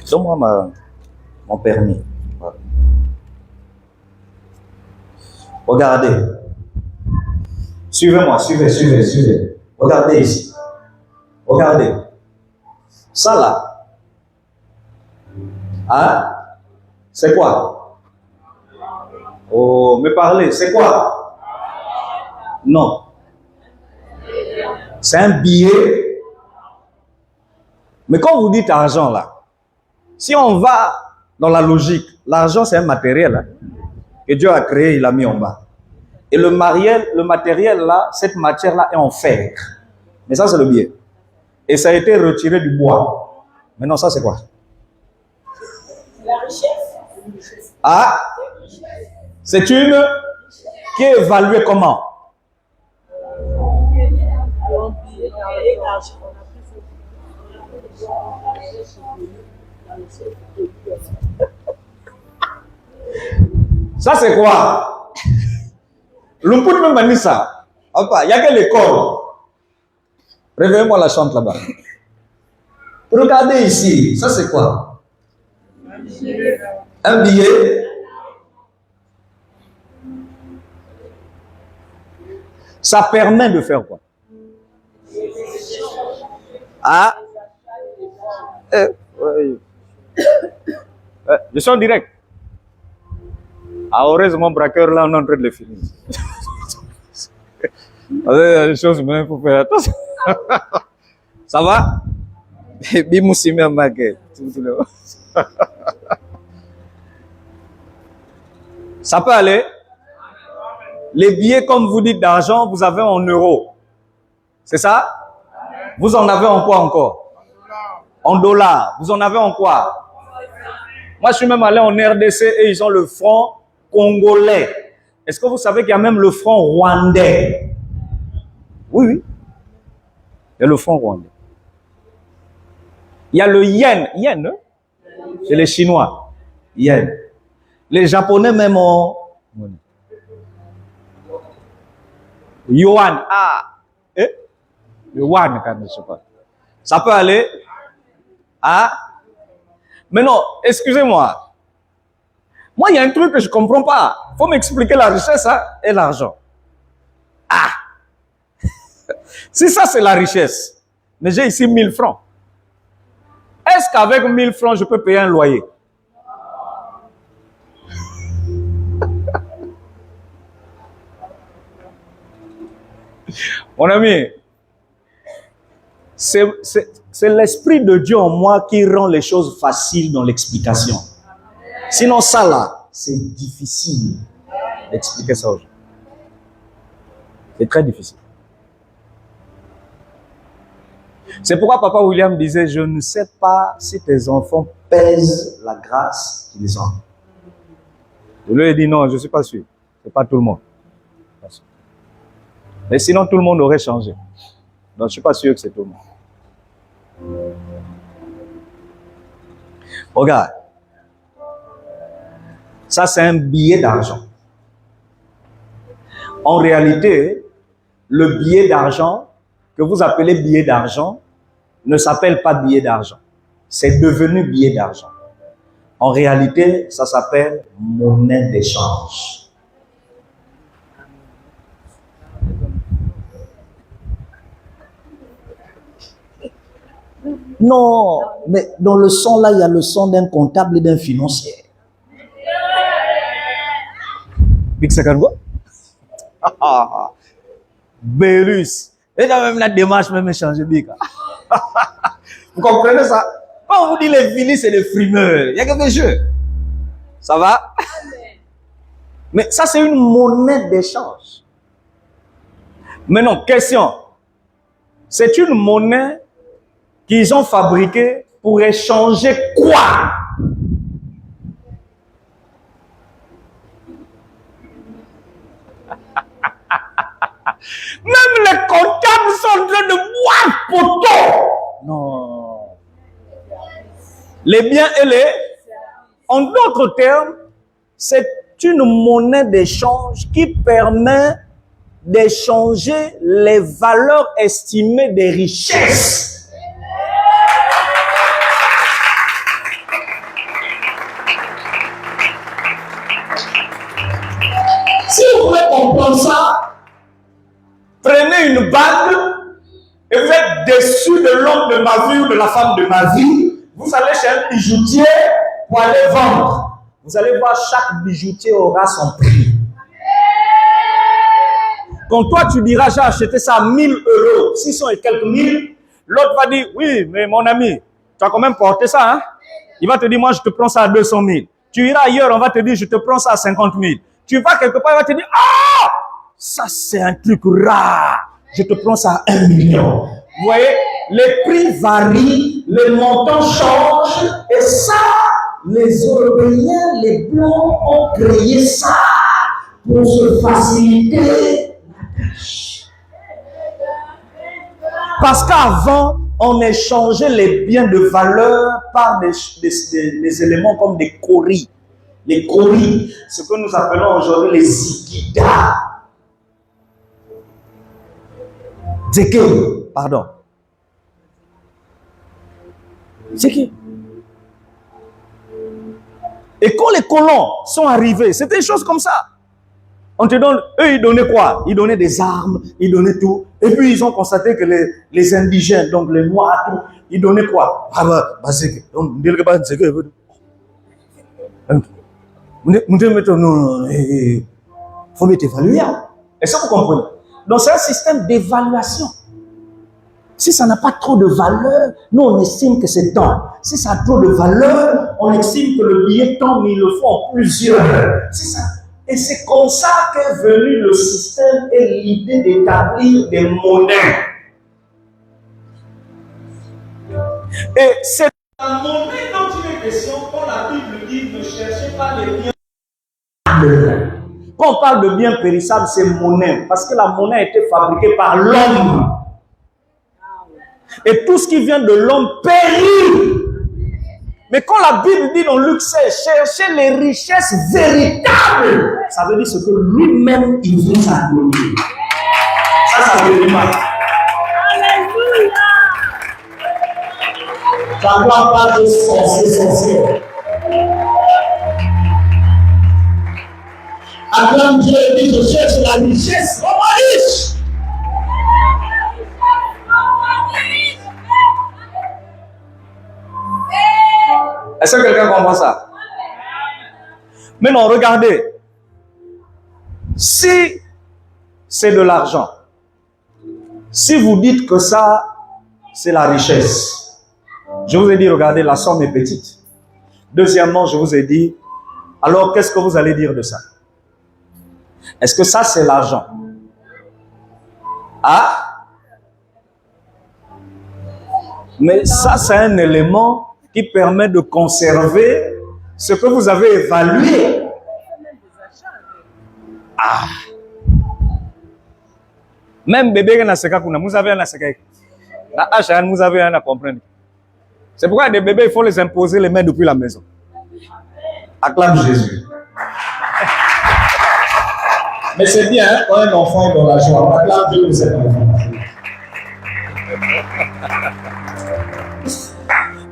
Donne-moi mon permis. Voilà. Regardez. Suivez-moi, suivez. Regardez ici. Regardez. Ça là. Hein? C'est quoi? Oh, me parlez, c'est quoi? Non. C'est un billet. Mais quand vous dites argent là, si on va dans la logique, l'argent c'est un matériel hein, que Dieu a créé, il a mis en bas. Et le matériel là, cette matière là est en fer. Mais ça c'est le billet. Et ça a été retiré du bois. Maintenant ça c'est quoi? La richesse. Ah, c'est une qui est évaluée comment? Ça c'est quoi? L'umput même m'a dit ça. Il n'y a que l'école. Réveillez-moi la chante là-bas. Regardez ici. Ça c'est quoi? Un billet. Ça permet de faire quoi? Ah. Je suis en direct. Ah, heureusement, braqueur là, on est en train de le finir. Les choses, il faut faire attention. Ça va? Bimoussime marqué. Ça peut aller? Les billets, comme vous dites, d'argent, vous avez en euros. C'est ça? Vous en avez en quoi encore? En dollars. Vous en avez en quoi? Moi, je suis même allé en RDC et ils ont le franc congolais. Est-ce que vous savez qu'il y a même le franc rwandais? Oui. Il y a le franc rwandais. Il y a le yen. Yen, hein? C'est les Chinois. Yen. Les Japonais même ont... Yuan. Ah. Yuan, quand je sais pas. Ça peut aller. Ah. Mais non, excusez-moi. Moi, il y a un truc que je ne comprends pas. Il faut m'expliquer la richesse et l'argent. Ah. Si ça, c'est la richesse. Mais j'ai ici 1000 francs. Est-ce qu'avec 1000 francs, je peux payer un loyer? Mon ami, c'est l'Esprit de Dieu en moi qui rend les choses faciles dans l'explication. Sinon, ça là, c'est difficile d'expliquer ça aux gens. C'est très difficile. C'est pourquoi Papa William disait, je ne sais pas si tes enfants pèsent la grâce qu'ils ont. Je lui ai dit non, je ne suis pas sûr. Ce n'est pas tout le monde. Mais sinon, tout le monde aurait changé. Donc, je ne suis pas sûr que c'est tout le monde. Regarde. Ça, c'est un billet d'argent. En réalité, le billet d'argent, que vous appelez billet d'argent, ne s'appelle pas billet d'argent. C'est devenu billet d'argent. En réalité, ça s'appelle monnaie d'échange. Non, mais dans le son là, il y a le son d'un comptable et d'un financier. Big second quoi? Bélus. Et quand même la démarche même changé big. Vous comprenez ça? Quand on vous dit les filis et les frimeurs, il y a que des jeux. Ça va? Mais ça c'est une monnaie d'échange. Maintenant, question. C'est une monnaie qu'ils ont fabriquée pour échanger quoi? Même les comptables sont en train de boire poteau. Non. Les biens et les... En d'autres termes, c'est une monnaie d'échange qui permet d'échanger les valeurs estimées des richesses. Si vous voulez comprendre ça, prenez une bague et vous êtes déçu de l'homme de ma vie ou de la femme de ma vie. Vous allez chez un bijoutier pour aller vendre. Vous allez voir, chaque bijoutier aura son prix. Quand toi tu diras, j'ai acheté ça à 1000 €, 600 et quelques mille, l'autre va dire, oui, mais mon ami, tu as quand même porté ça, hein? Il va te dire, moi je te prends ça à 200 000. Tu iras ailleurs, on va te dire, je te prends ça à 50 000. Tu vas quelque part, il va te dire, ah, ça c'est un truc rare. Je te prends ça à 1 million. Vous voyez, les prix varient, les montants changent, et ça, les Européens, les Blancs ont créé ça pour se faciliter la tâche. Parce qu'avant, on échangeait les biens de valeur par des éléments comme des coris. Les coris, ce que nous appelons aujourd'hui les zikidas. Zeke, pardon. Zeke. Et quand les colons sont arrivés, c'était des choses comme ça. On te donne, eux ils donnaient quoi? Ils donnaient des armes, ils donnaient tout. Et puis ils ont constaté que les indigènes, donc les noirs, tout, ils donnaient quoi? Ah bah, Zeke. Donc, on dit que c'est Zeke. Non, il faut mettre évaluer. Est-ce que vous comprenez? Donc c'est un système d'évaluation. Si ça n'a pas trop de valeur, nous on estime que c'est tant. Si ça a trop de valeur, on estime que le billet tant, mais il le faut en plusieurs. C'est ça. Et c'est comme ça qu'est venu le système et l'idée d'établir des monnaies. Et c'est la monnaie dont il est question quand la Bible dit ne cherchez pas les biens. Quand on parle de biens périssables, c'est monnaie. Parce que la monnaie a été fabriquée par l'homme. Et tout ce qui vient de l'homme périt. Mais quand la Bible dit dans Luc 16, cherchez les richesses véritables, ça veut dire ce que lui-même il vous a donné. bénira. J'acclame pas de sorcier. Acclame Dieu et dis, je cherche la richesse. Comment riche? Est-ce que quelqu'un comprend ça? Maintenant, regardez. Si c'est de l'argent, si vous dites que ça, c'est la richesse, je vous ai dit, regardez, la somme est petite. Deuxièmement, je vous ai dit, alors qu'est-ce que vous allez dire de ça? Est-ce que ça, c'est l'argent? Ah? Mais ça, c'est un élément qui permet de conserver ce que vous avez évalué. Ah. Même bébé na seka kuna, vous avez un seka. La hache, vous avez un à comprendre. C'est pourquoi des bébés, il faut les imposer les mains depuis la maison. Acclame Jésus. Mais c'est bien, hein, quand un enfant est dans la joie, on acclame Dieu pour cet enfant.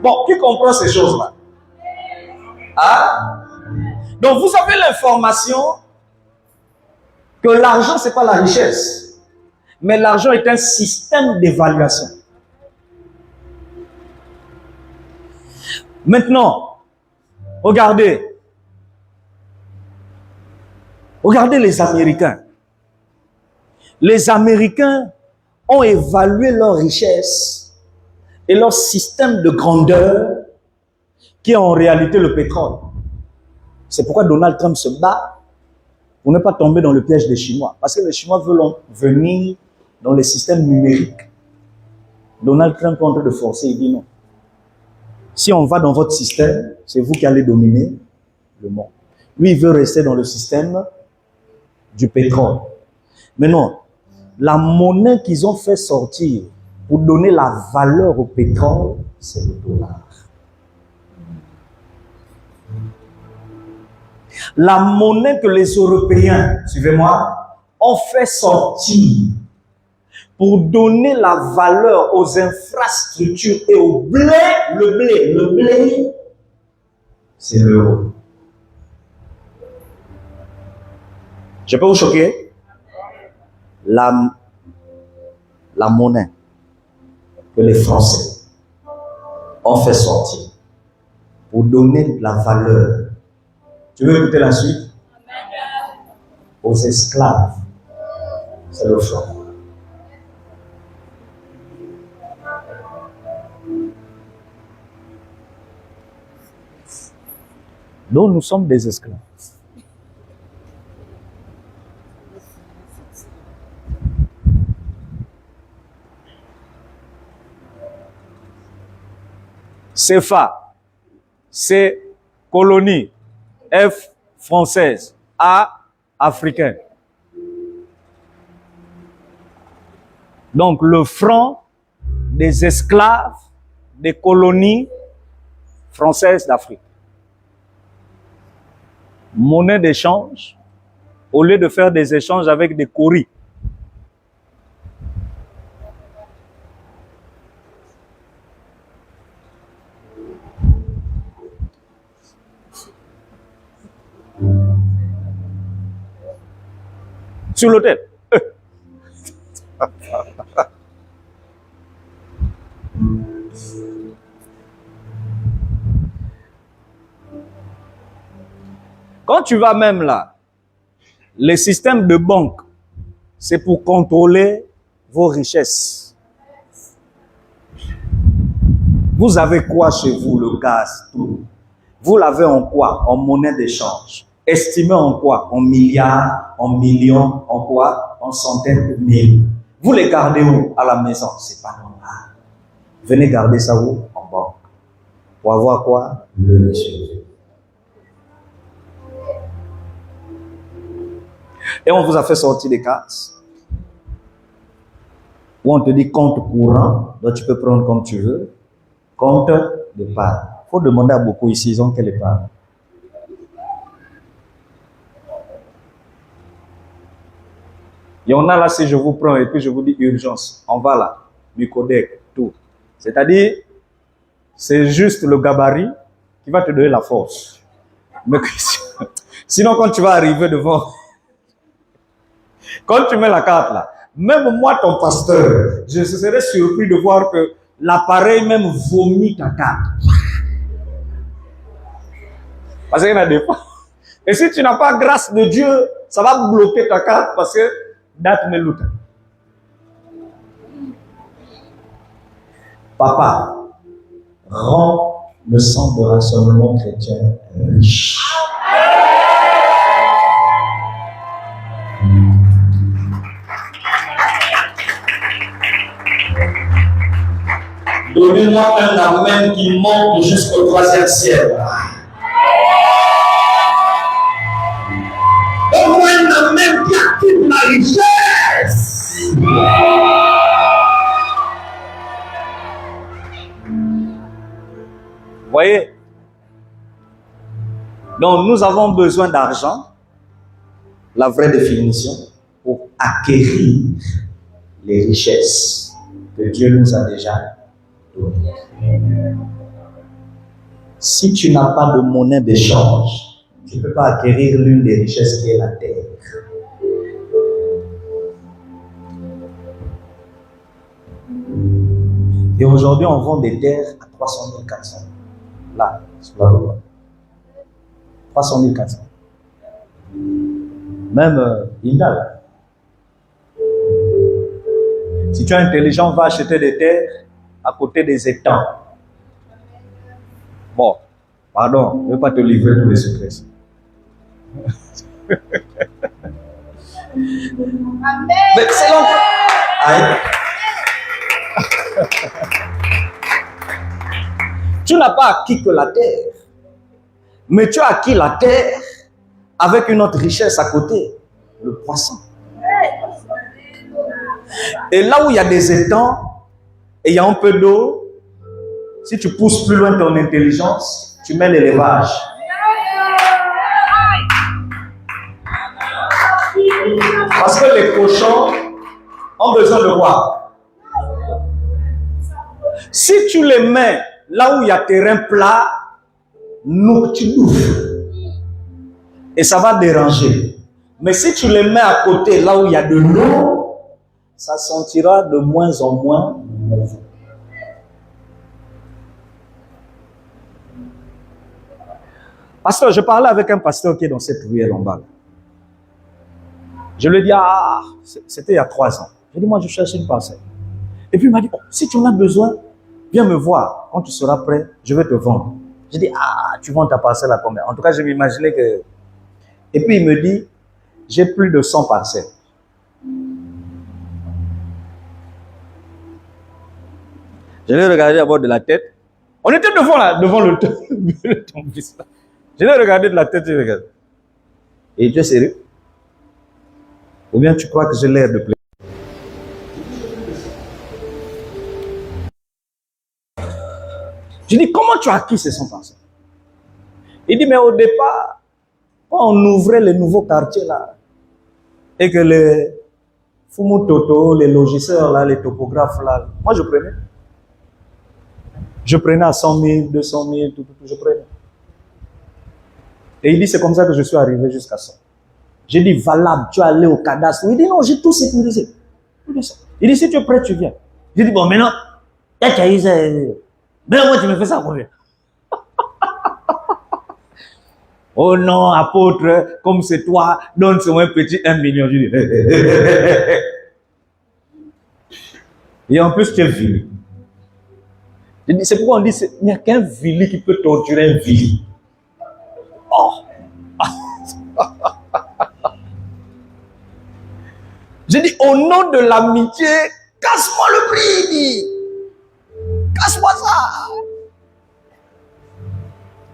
Bon, qui comprend ces choses-là? Ah? Donc, vous avez l'information que l'argent, ce n'est pas la richesse. Mais l'argent est un système d'évaluation. Maintenant, regardez. Regardez les Américains. Les Américains ont évalué leur richesse et leur système de grandeur qui est en réalité le pétrole. C'est pourquoi Donald Trump se bat pour ne pas tomber dans le piège des Chinois. Parce que les Chinois veulent venir dans les systèmes numériques. Donald Trump est en train de forcer, il dit non. Si on va dans votre système, c'est vous qui allez dominer le monde. Lui, il veut rester dans le système du pétrole. Mais non, la monnaie qu'ils ont fait sortir pour donner la valeur au pétrole, c'est le dollar. La monnaie que les Européens, suivez-moi, ont fait sortir pour donner la valeur aux infrastructures et au blé, le blé, c'est l'euro. Je peux vous choquer? La monnaie que les Français ont fait sortir pour donner la valeur. Tu veux écouter la suite? Aux esclaves. C'est le franc. Donc nous sommes des esclaves. CFA, C, colonie, F, française, A, africain. Donc le franc des esclaves des colonies françaises d'Afrique. Monnaie d'échange, au lieu de faire des échanges avec des coris. Sur l'hôtel. Quand tu vas même là, les systèmes de banque, c'est pour contrôler vos richesses. Vous avez quoi chez vous, le gaz, tout? Vous l'avez en quoi? En monnaie d'échange. Estimé en quoi? En milliards, en millions, en quoi? En centaines de mille. Vous les gardez où? À la maison. C'est pas normal. Venez garder ça où? En banque. Pour avoir quoi? Le monsieur. Et on vous a fait sortir des cartes où on te dit compte courant, donc tu peux prendre comme tu veux. Compte d'épargne. Il faut demander à beaucoup ici, ils ont quelle épargne? Il y en a là, si je vous prends et puis je vous dis urgence, on va là, Mucodec, tout. C'est-à-dire, c'est juste le gabarit qui va te donner la force. Mais sinon, quand tu vas arriver devant, quand tu mets la carte là, même moi, ton pasteur, je serais surpris de voir que l'appareil même vomit ta carte. Parce qu'il y en a des fois. Et si tu n'as pas grâce de Dieu, ça va bloquer ta carte parce que date me lutte. Papa, rends le centre de rassemblement chrétien riche. Donnez-moi un amen qui monte jusqu'au 3e ciel. Donne-moi un amen qui active la richesse. Vous voyez? Donc nous avons besoin d'argent, la vraie définition, pour acquérir les richesses que Dieu nous a déjà données. Si tu n'as pas de monnaie d'échange, tu ne peux pas acquérir l'une des richesses qui est la terre. Et aujourd'hui, on vend des terres à 300 000, 400 000. Là, sur la loi. 300 000, 400 000. Même Ingal. Si tu es intelligent, va acheter des terres à côté des étangs. Bon, pardon, je ne vais pas te livrer tous les secrets. Mais c'est long. Aïe. Tu n'as pas acquis que la terre, mais tu as acquis la terre avec une autre richesse à côté, le poisson. Et là où il y a des étangs et il y a un peu d'eau, si tu pousses plus loin ton intelligence, tu mets l'élevage. Parce que les cochons ont besoin de quoi? Si tu les mets là où il y a terrain plat, tu l'ouvres. Et ça va déranger. Mais si tu les mets à côté, là où il y a de l'eau, ça sentira de moins en moins mauvais. Pasteur, je parlais avec un pasteur qui est dans cette ruelle en bas. Je lui ai dit, c'était il y a 3 ans. J'ai dit, moi, je cherche une parcelle. Et puis il m'a dit, si tu en as besoin, viens me voir. Quand tu seras prêt, je vais te vendre. J'ai dit, tu vends ta parcelle à combien? En tout cas, je m'imaginais que... Et puis il me dit, j'ai plus de 100 parcelles. Je l'ai regardé d'abord de la tête. On était devant le tombis. Je l'ai regardé de la tête, je regarde. Et tu es sérieux? Ou bien tu crois que j'ai l'air de plaisir? Je dis, comment tu as acquis ces 100 parcelles? Il dit, mais au départ, quand on ouvrait les nouveaux quartiers là, et que les Fumu-Toto, les logiciels là, les topographes là, moi je prenais. Je prenais à 100 000, 200 000, tout, je prenais. Et il dit, c'est comme ça que je suis arrivé jusqu'à ça. J'ai dit, valable, tu es allé au cadastre. Il dit, non, j'ai tout sécurisé. Il dit, si tu es prêt, tu viens. J'ai dit, bon, maintenant, tu as eu ça. Mais moi, tu me fais ça combien? Oh non, apôtre, comme c'est toi, donne-moi un petit 1 million. Je dis, et en plus, tu es vili. Je dis, c'est pourquoi on dit, il n'y a qu'un vili qui peut torturer un vili. Oh! J'ai dit, au nom de l'amitié, casse-moi le prix. Casse-moi ça.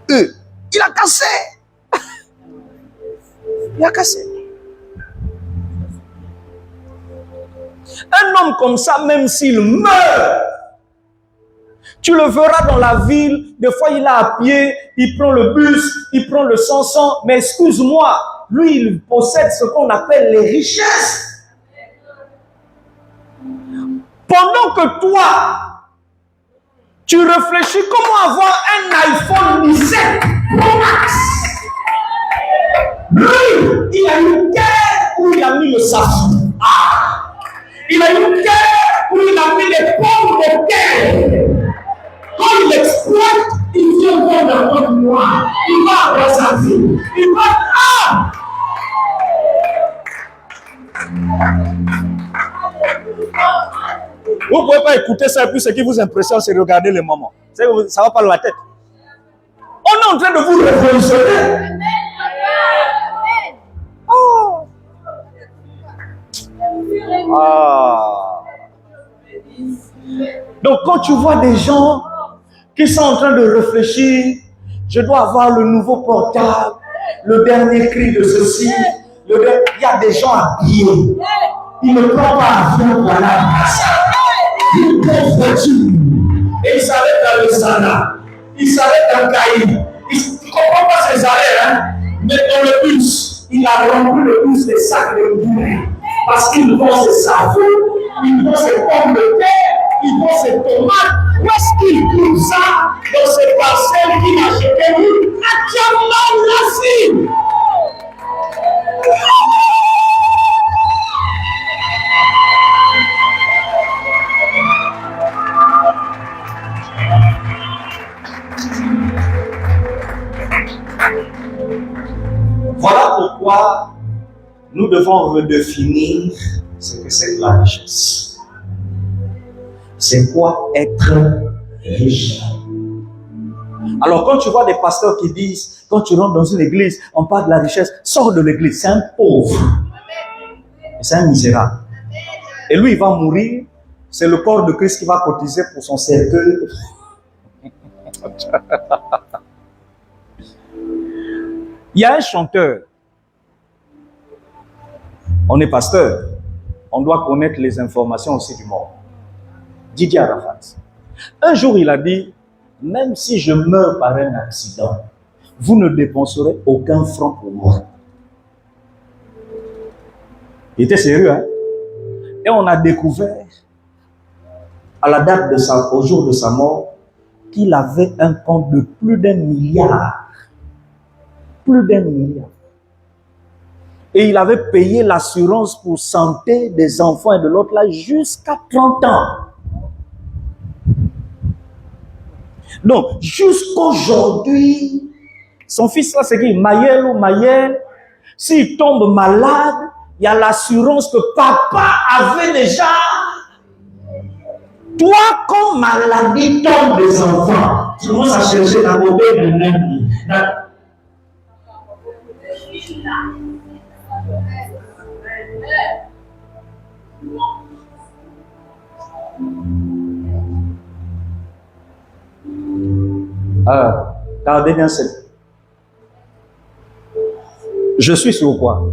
Il a cassé. Il a cassé. Un homme comme ça, même s'il meurt, tu le verras dans la ville. Des fois, il est à pied, il prend le bus, il prend le 500. Mais excuse-moi, lui, il possède ce qu'on appelle les richesses. Pendant que toi, tu réfléchis comment avoir un iPhone 17 Pro Max. Lui, il a une guerre où il a mis le safran. Il a une guerre où il a mis les pommes de terre. Quand il exploite, il vient voir dans notre noir. Il va avoir sa vie. Il va. Vous ne pouvez pas écouter ça et puis ce qui vous impressionne, c'est regarder les moments. Ça ne va pas dans la tête. On est en train de vous révolutionner. Oh. Donc quand tu vois des gens qui sont en train de réfléchir, je dois avoir le nouveau portable, le dernier cri de ceci, il y a des gens habillés. Ils ne prennent pas avion, voilà. Ils prennent voiture. Et ils s'arrêtent dans le Sana. Ils s'arrêtent dans Caïd. Tu ne comprends pas ces arrêts, hein? Mais dans le bus, il a rempli le bus des sacs de bourrés. Parce qu'ils vont se savon, ils vont se pommes de terre, ils vont se tomates. Où est-ce qu'ils trouvent ça? Dans ces parcelles qu'il a achetées, lui, à Tiamman, là-ci. Voilà pourquoi nous devons redéfinir ce que c'est que la richesse. C'est quoi être riche? Alors quand tu vois des pasteurs qui disent, quand tu rentres dans une église, on parle de la richesse, sors de l'église, c'est un pauvre. C'est un misérable. Et lui, il va mourir, c'est le corps de Christ qui va cotiser pour son cercueil. Il y a un chanteur. On est pasteur. On doit connaître les informations aussi du monde. Didier Arafat. Un jour, il a dit, même si je meurs par un accident, vous ne dépenserez aucun franc pour moi. Il était sérieux, hein? Et on a découvert, à la date de au jour de sa mort, qu'il avait un compte de plus d'1 milliard. Plus d'1 milliard. Et il avait payé l'assurance pour santé des enfants et de l'autre là jusqu'à 30 ans. Donc, jusqu'aujourd'hui, son fils là, c'est qui? Maël ou Maël, s'il tombe malade, il y a l'assurance que papa avait déjà. Toi, quand maladie tombe des enfants, tu commences à chercher la beauté de l'ennemi. Regardez bien ça. Je suis sur quoi?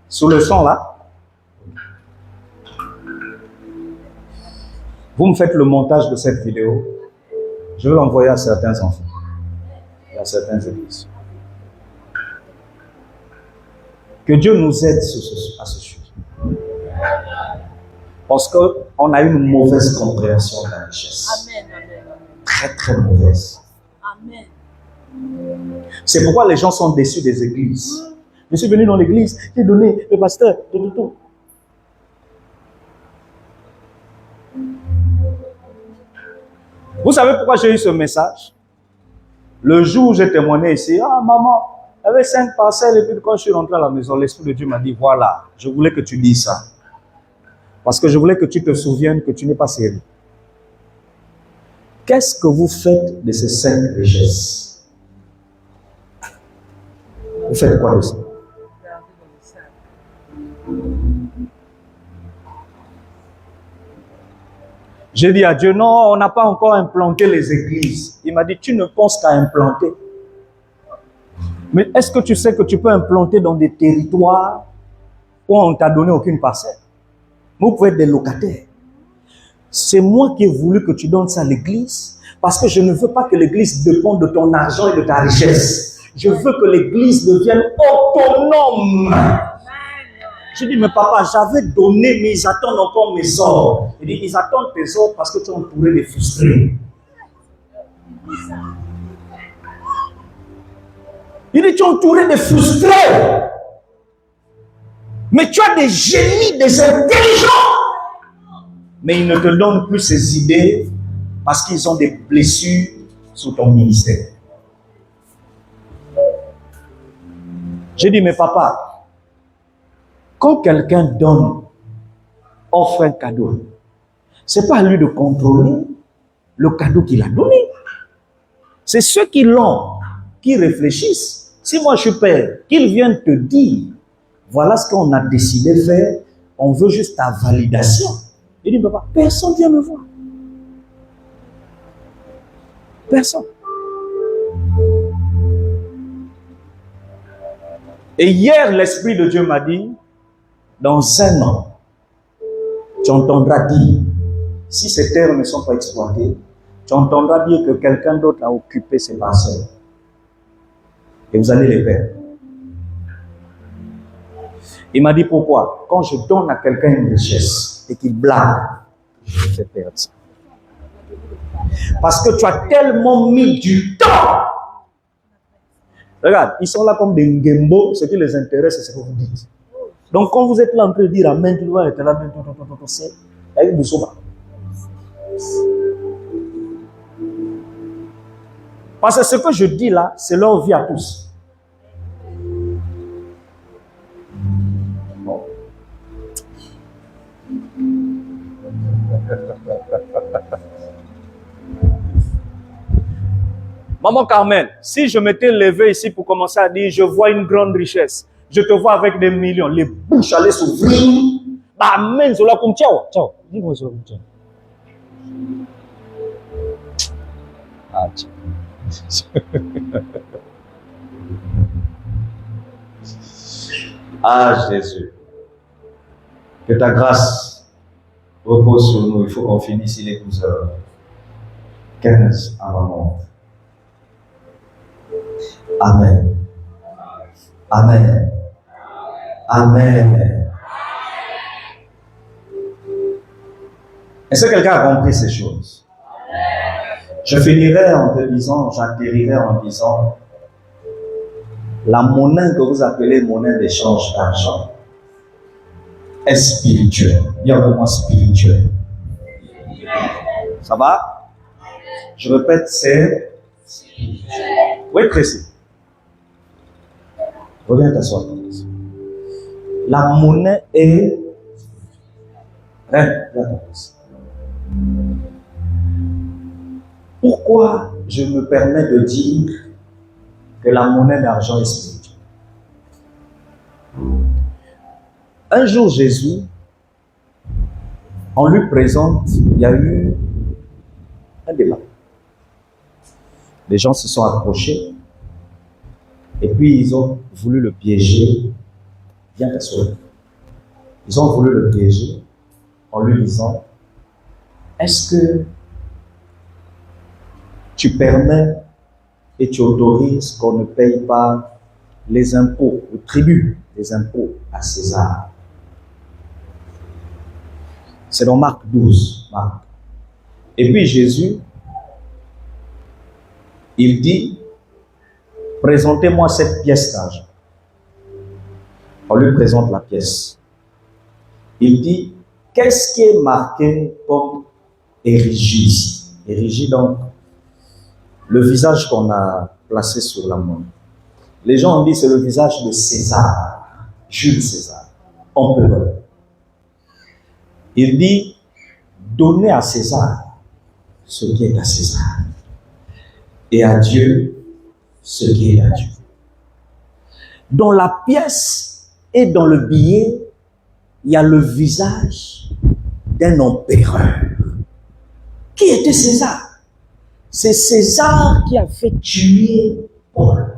Sur le son là. Vous me faites le montage de cette vidéo. Je vais l'envoyer à certains enfants et à certaines églises. Que Dieu nous aide à ce sujet. Parce qu'on a une mauvaise compréhension de la richesse. Amen, amen. Très, très mauvaise. Amen. C'est pourquoi les gens sont déçus des églises. Je suis venu dans l'église, j'ai donné le pasteur, tout. Vous savez pourquoi j'ai eu ce message? Le jour où j'ai témoigné ici, maman, il y avait 5 parcelles, et puis quand je suis rentré à la maison, l'Esprit de Dieu m'a dit, voilà, je voulais que tu dises ça. Parce que je voulais que tu te souviennes que tu n'es pas sérieux. Qu'est-ce que vous faites de ces 5 richesses? Vous faites quoi de ça? J'ai dit à Dieu, non, on n'a pas encore implanté les églises. Il m'a dit, tu ne penses qu'à implanter. Mais est-ce que tu sais que tu peux implanter dans des territoires où on ne t'a donné aucune parcelle? Vous pouvez être des locataires. C'est moi qui ai voulu que tu donnes ça à l'église parce que je ne veux pas que l'église dépende de ton argent et de ta richesse. Je veux que l'église devienne autonome. Je dis, mais papa, j'avais donné, mais ils attendent encore mes ordres. Il dit, ils attendent tes ordres parce que tu es entouré de frustrés. Il dit, tu es entouré de frustrés. Mais tu as des génies, des intelligents. Mais ils ne te donnent plus ces idées parce qu'ils ont des blessures sur ton ministère. J'ai dit, mais papa, quand quelqu'un donne, offre un cadeau, ce n'est pas à lui de contrôler le cadeau qu'il a donné. C'est ceux qui l'ont, qui réfléchissent. Si moi je suis père, qu'ils viennent te dire, voilà ce qu'on a décidé de faire, on veut juste ta validation. Il dit, papa, personne vient me voir. Personne. Et hier, l'Esprit de Dieu m'a dit, dans un an, tu entendras dire, si ces terres ne sont pas exploitées, tu entendras dire que quelqu'un d'autre a occupé ces parcelles. Et vous allez les perdre. Il m'a dit pourquoi? Quand je donne à quelqu'un une richesse et qu'il blague, je vais perdre ça. Parce que tu as tellement mis du temps. Regarde, ils sont là comme des ngembo, ce qui les intéresse, c'est ce que vous dites. Donc quand vous êtes là en train de dire amen, tu vas être là, c'est avec du soba. Parce que ce que je dis là, c'est leur vie à tous. Bon. Maman Carmen, si je m'étais levé ici pour commencer à dire, je vois une grande richesse, je te vois avec des millions, les bouches allaient s'ouvrir. Amen, cela comme ciao. Ciao. Dis-moi cela comme ciao. Ah, ciao. Ah, Jésus. Que ta grâce repose sur nous. Il faut qu'on finisse, il est 12h15 à ma montre. Amen. Amen. Amen. Est-ce que quelqu'un a compris ces choses? Je finirai en te disant, j'atterrirai en disant, la monnaie que vous appelez monnaie d'échange d'argent est spirituelle. Bien vraiment spirituelle. Ça va? Je répète, c'est spirituel. Oui, précis. Reviens t'asseoir. La monnaie est... Pourquoi je me permets de dire que la monnaie d'argent est spirituelle? Un jour, Jésus, on lui présente, il y a eu un débat. Les gens se sont approchés et puis ils ont voulu le piéger. Viens t'asseoir. Ils ont voulu le piéger en lui disant, est-ce que tu permets et tu autorises qu'on ne paye pas les impôts, le tribut des impôts à César? C'est dans Marc 12. Marc. Et puis Jésus, il dit, présentez-moi cette pièce d'argent. On lui présente la pièce. Il dit, qu'est-ce qui est marqué comme érigé ici? Érigé donc, le visage qu'on a placé sur la monnaie. Les gens ont dit c'est le visage de César, Jules César, empereur. Il dit, donnez à César ce qui est à César et à Dieu ce qui est à Dieu. Dans la pièce et dans le billet, il y a le visage d'un empereur. Qui était César? C'est César qui a fait tuer Paul.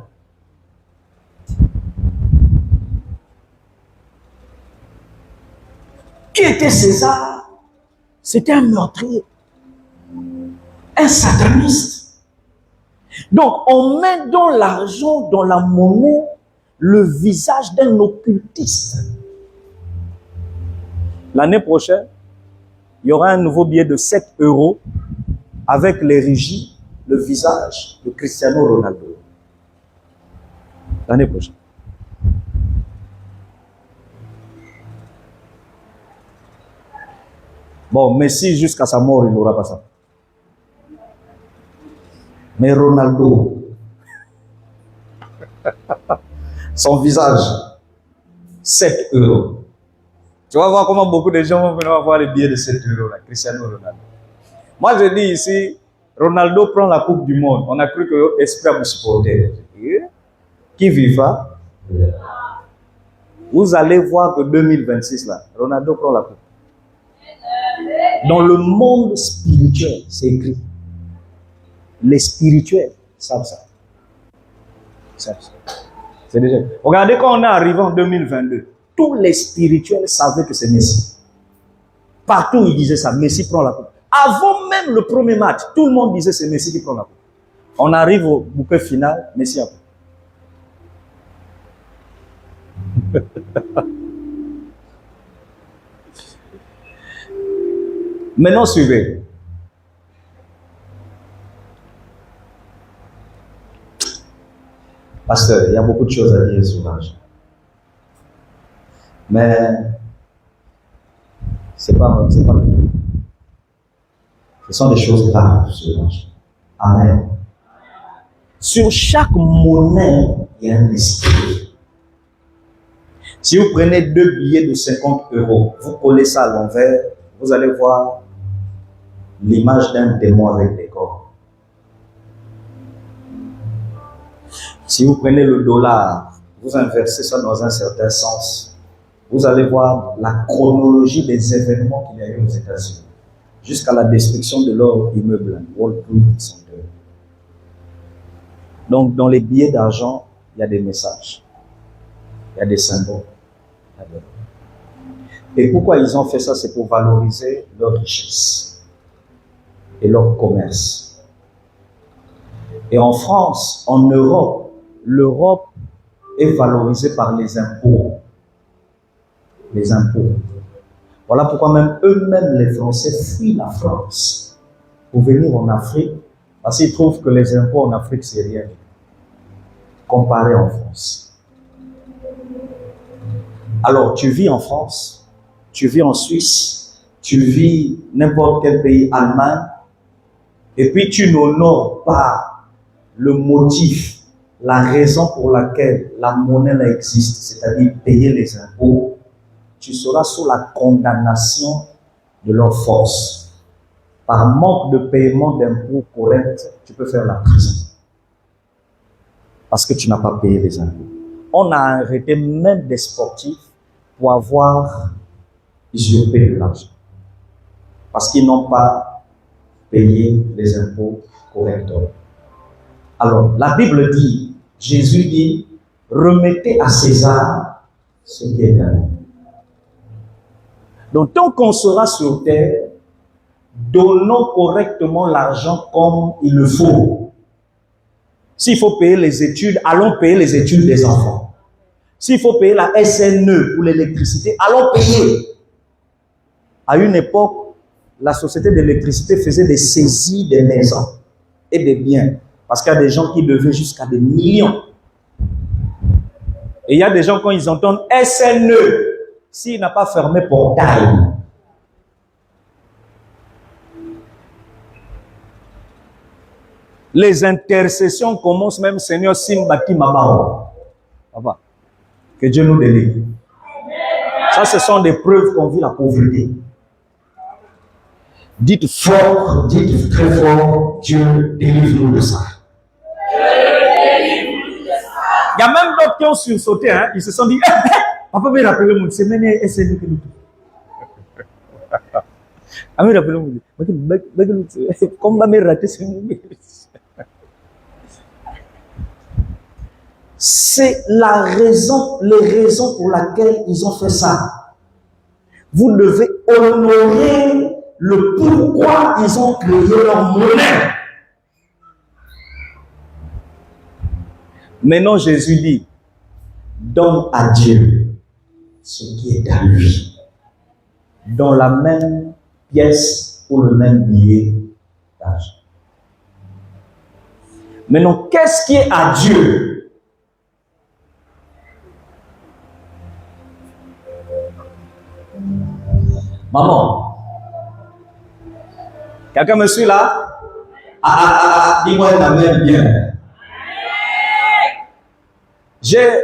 Qui était César? C'était un meurtrier, un sataniste. Donc, on met dans l'argent, dans la monnaie, le visage d'un occultiste. L'année prochaine, il y aura un nouveau billet de 7 € avec l'érigie, le visage de Cristiano Ronaldo. L'année prochaine. Bon, Messi, jusqu'à sa mort, il n'aura pas ça. Mais Ronaldo, son visage, 7 €. Tu vas voir comment beaucoup de gens vont venir avoir les billets de 7 € là, Cristiano Ronaldo. Moi, je dis ici, Ronaldo prend la Coupe du Monde. On a cru que esprit vous supporter. Qui vivra? Vous allez voir que 2026 là, Ronaldo prend la Coupe. Dans le monde spirituel, c'est écrit. Les spirituels savent ça. C'est déjà. Regardez quand on est arrivé en 2022, tous les spirituels savaient que c'est Messi. Partout ils disaient ça, Messi prend la coupe. Avant même le premier match, tout le monde disait c'est Messi qui prend la coupe. On arrive au bouquet final, Messi a pris. Maintenant, suivez. Pasteur, il y a beaucoup de choses à dire sur l'argent. Mais c'est pas ce sont des choses graves sur l'argent. Amen. Sur chaque monnaie, il y a un esprit. Si vous prenez 2 billets de 50 €, vous collez ça à l'envers, vous allez voir l'image d'un démon avec des corps. Si vous prenez le dollar, vous inversez ça dans un certain sens, vous allez voir la chronologie des événements qu'il y a eu aux États-Unis, jusqu'à la destruction de leur immeuble, Wall Street Center. Donc, dans les billets d'argent, il y a des messages, il y a des symboles. Et pourquoi ils ont fait ça? C'est pour valoriser leur richesse et leur commerce. Et en France, en Europe, l'Europe est valorisée par les impôts. Les impôts. Voilà pourquoi même eux-mêmes, les Français, fuient la France pour venir en Afrique, parce qu'ils trouvent que les impôts en Afrique, c'est rien comparé en France. Alors, tu vis en France, tu vis en Suisse, tu vis n'importe quel pays, Allemagne, et puis tu n'honores pas le motif, la raison pour laquelle la monnaie là existe, c'est-à-dire payer les impôts, tu seras sous la condamnation de leur force. Par manque de paiement d'impôts corrects, tu peux faire la prison. Parce que tu n'as pas payé les impôts. On a arrêté même des sportifs pour avoir usurpé de l'argent. Parce qu'ils n'ont pas payé les impôts correctement. Alors, la Bible dit, Jésus dit, remettez à César ce qui est à lui. Donc, tant qu'on sera sur terre, donnons correctement l'argent comme il le faut. S'il faut payer les études, allons payer les études des enfants. S'il faut payer la SNE pour l'électricité, allons payer. À une époque, la société d'électricité faisait des saisies des maisons et des biens. Parce qu'il y a des gens qui devaient jusqu'à des millions. Et il y a des gens, quand ils entendent SNE, s'il n'a pas fermé portail, les intercessions commencent même, Seigneur, Simbaki Mamao. Papa, que Dieu nous délivre. Ça, ce sont des preuves qu'on vit la pauvreté. Dites fort, dites très fort, Dieu délivre-nous de ça. Il y a même d'autres qui ont sursauté, hein? Ils se sont dit, papa me rappelle mon semaine et c'est nous que nous. Ami rappelle mon comme me rater c'est nous. C'est la raison, les raisons pour lesquelles ils ont fait ça. Vous devez honorer le pourquoi ils ont créé leur monnaie. Maintenant, Jésus dit, donne à Dieu ce qui est à lui. dans la même pièce pour le même billet d'argent. Maintenant, qu'est-ce qui est à Dieu? Maman, quelqu'un me suit là? Dis-moi la même bien. J'ai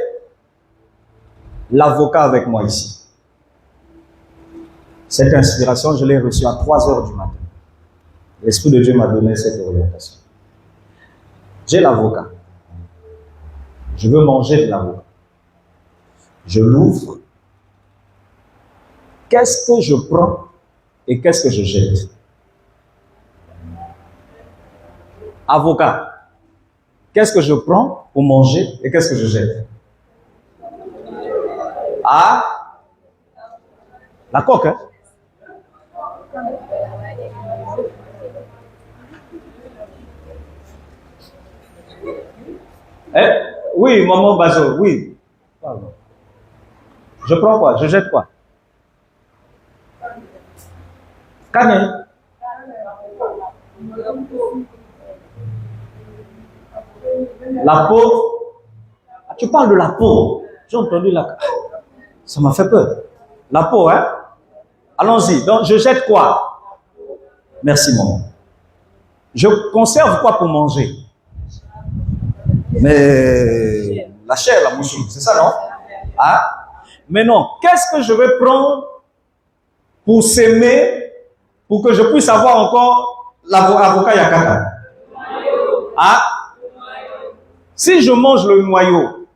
l'avocat avec moi ici. Cette inspiration, je l'ai reçue à 3 heures du matin. L'Esprit de Dieu m'a donné cette orientation. J'ai l'avocat. Je veux manger de l'avocat. Je l'ouvre. Qu'est-ce que je prends et qu'est-ce que je jette? Avocat. Qu'est-ce que je prends pour manger et qu'est-ce que je jette? Ah, la coque, hein? Oui, maman Bazo, oui. Pardon. Je prends quoi? Je jette quoi? Canet. La peau. Ah, tu parles de la peau. J'ai entendu la... Ça m'a fait peur. La peau, hein? Allons-y. Donc, je jette quoi? Merci, maman. Je conserve quoi pour manger? Mais la chair, la mouche, c'est ça, non? Hein? Mais non, qu'est-ce que je vais prendre pour s'aimer, pour que je puisse avoir encore l'avocat Yakata? Hein? Si je mange le noyau,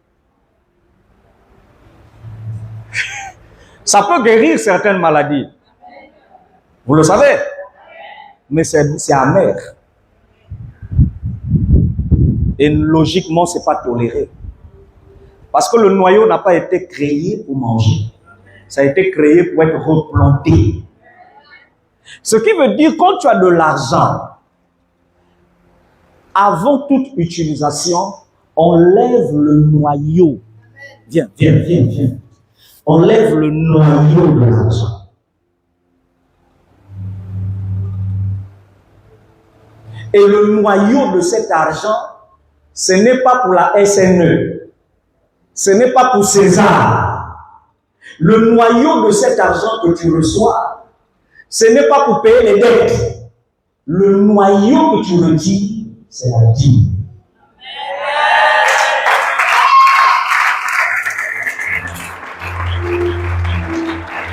ça peut guérir certaines maladies. Vous le savez? Mais c'est amer. Et logiquement, ce n'est pas toléré. Parce que le noyau n'a pas été créé pour manger. Ça a été créé pour être replanté. Ce qui veut dire, quand tu as de l'argent, avant toute utilisation, on lève le noyau. Viens. On lève le noyau de l'argent. Et le noyau de cet argent, ce n'est pas pour la SNE. Ce n'est pas pour César. Le noyau de cet argent que tu reçois, ce n'est pas pour payer les dettes. Le noyau que tu retires, c'est la dîme.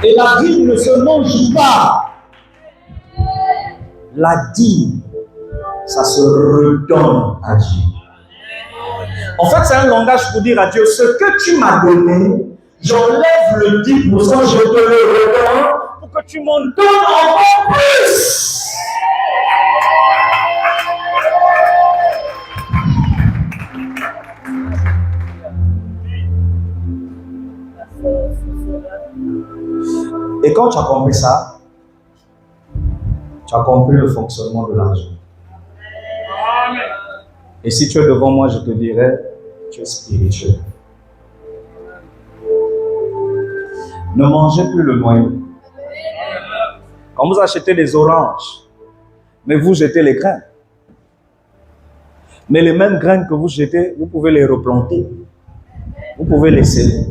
Et la dîme ne se mange pas. La dîme, ça se redonne à Dieu. En fait, c'est un langage pour dire à Dieu, ce que tu m'as donné, j'enlève le 10%, je te le redonne pour que tu m'en donnes encore plus. Et quand tu as compris ça, tu as compris le fonctionnement de l'argent. Et si tu es devant moi, je te dirais, tu es spirituel. Ne mangez plus le noyau. Quand vous achetez des oranges, mais vous jetez les graines. Mais les mêmes graines que vous jetez, vous pouvez les replanter. Vous pouvez les semer.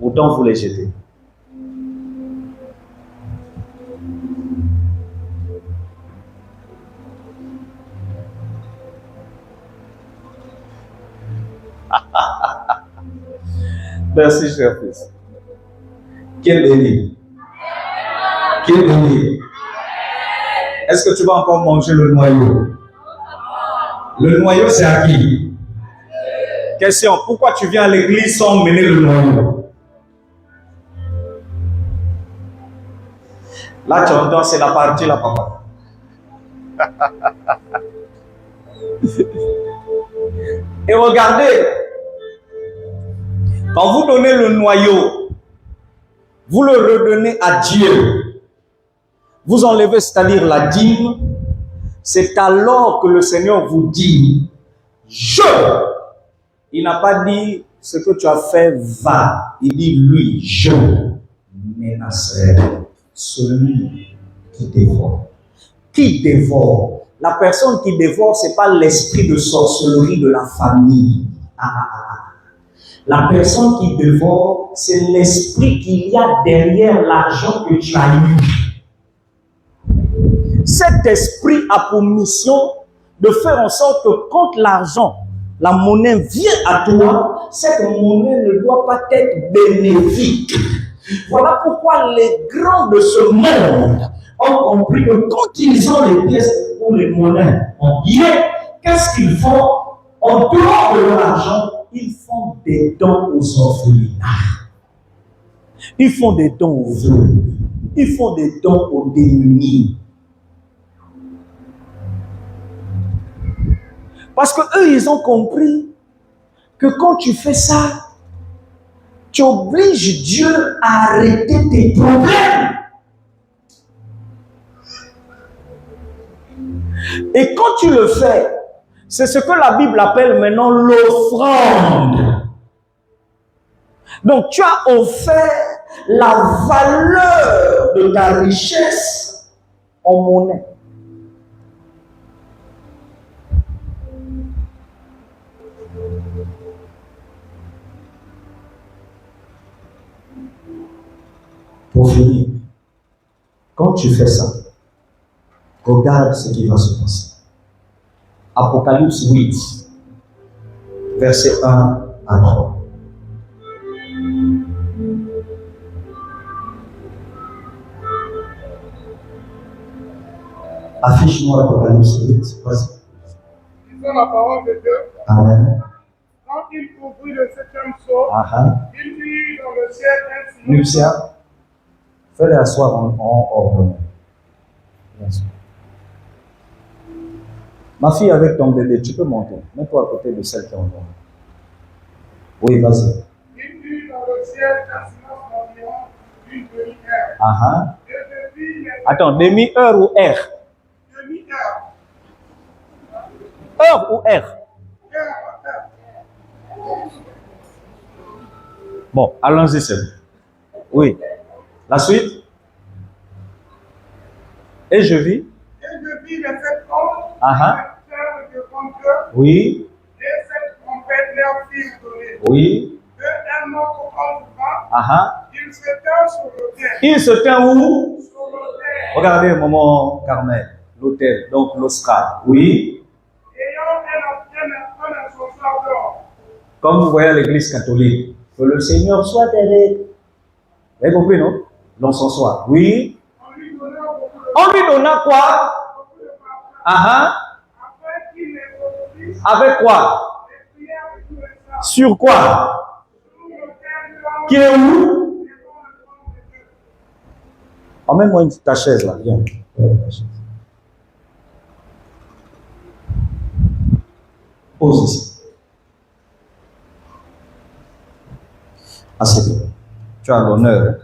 Autant vous les jetez. Merci, cher fils. Quel béni. Quel béni. Est-ce que tu vas encore manger le noyau? Le noyau, c'est à qui? Question, pourquoi tu viens à l'église sans mener le noyau? Là, tu entends, c'est la partie là, papa. Et regardez, quand vous donnez le noyau, vous le redonnez à Dieu. Vous enlevez, c'est-à-dire la dîme. C'est alors que le Seigneur vous dit, je. Il n'a pas dit ce que tu as fait va. Il dit lui, je. Ménaceur. celui qui dévore. Qui dévore? La personne qui dévore, ce n'est pas l'esprit de sorcellerie de la famille. La personne qui dévore, c'est l'esprit qu'il y a derrière l'argent que tu as eu. Cet esprit a pour mission de faire en sorte que quand l'argent, la monnaie vient à toi, cette monnaie ne doit pas être bénéfique. Voilà pourquoi les grands de ce monde ont compris que quand ils ont les pièces ou les monnaies en billets, qu'est-ce qu'ils font? En dehors de leur argent, ils font des dons aux orphelinats. Ils font des dons aux veuves. Ils font des dons aux démunis. Parce que eux, ils ont compris que quand tu fais ça, tu obliges Dieu à arrêter tes problèmes. Et quand tu le fais, c'est ce que la Bible appelle maintenant l'offrande. Donc tu as offert la valeur de ta richesse en monnaie. Pour finir, quand tu fais ça, regarde ce qui va se passer. Apocalypse 8, verset 1 à 3. Affiche-moi Apocalypse 8, vas-y. Disons la parole de Dieu. Amen. Quand il ouvrit le septième sceau, il vit dans le ciel un signe. Lucia, fais-les asseoir en ordre. Ma fille avec ton bébé, tu peux monter. Mets-toi à côté de celle qui est en bas. Oui, vas-y. Il vit dans le ciel un silence d'environ d'une demi-heure. Et je vis les Attends, demi-heure ou heure? demi-heure. Heure ou heure? Bon, allons-y, c'est bon. Oui. La suite? Et je vis? Et je vis les sept hommes, devant Dieu, Oui. et sept trompettes leur firent donner. Oui. Un autre homme vent, il se tint sur l'autel. Il se tient où? Sur l'autel. Regardez, maman Carmel, l'hôtel, donc l'Oscar. Oui. Ayant un encensoir d'or. Comme vous voyez à l'église catholique, que le Seigneur soit avec. Vous avez compris, non? L'encensoir. Oui. On lui donna quoi? Après qu'il les produise, Avec quoi? les prières de tous les saints. Sur quoi? Sur l'autel devant Qui est où? le trône de Dieu. Emmène-moi ta chaise là, viens. Pose ici. Assez bien. Tu as l'honneur.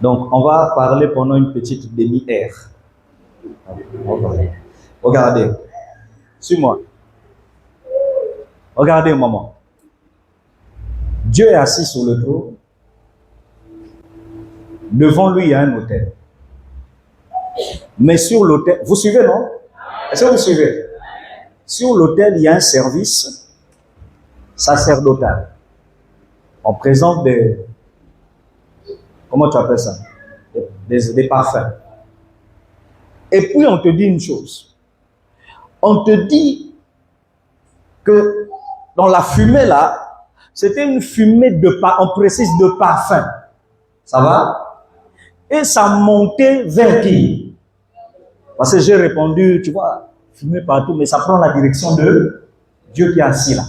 Donc, on va parler pendant une petite demi-heure. Regardez. Suis-moi. Regardez, maman. Dieu est assis sur le trône. Devant lui, il y a un autel. Mais sur l'autel, vous suivez, non? Est-ce que vous suivez? Sur l'autel, il y a un service sacerdotal. On présente des... Comment tu appelles ça? Des parfums. Et puis, on te dit une chose. On te dit que dans la fumée, là, c'était une fumée de parfum, on précise de parfum. Ça va? Et ça montait vers qui? Parce que j'ai répondu, tu vois, fumée partout, mais ça prend la direction de Dieu qui est assis là.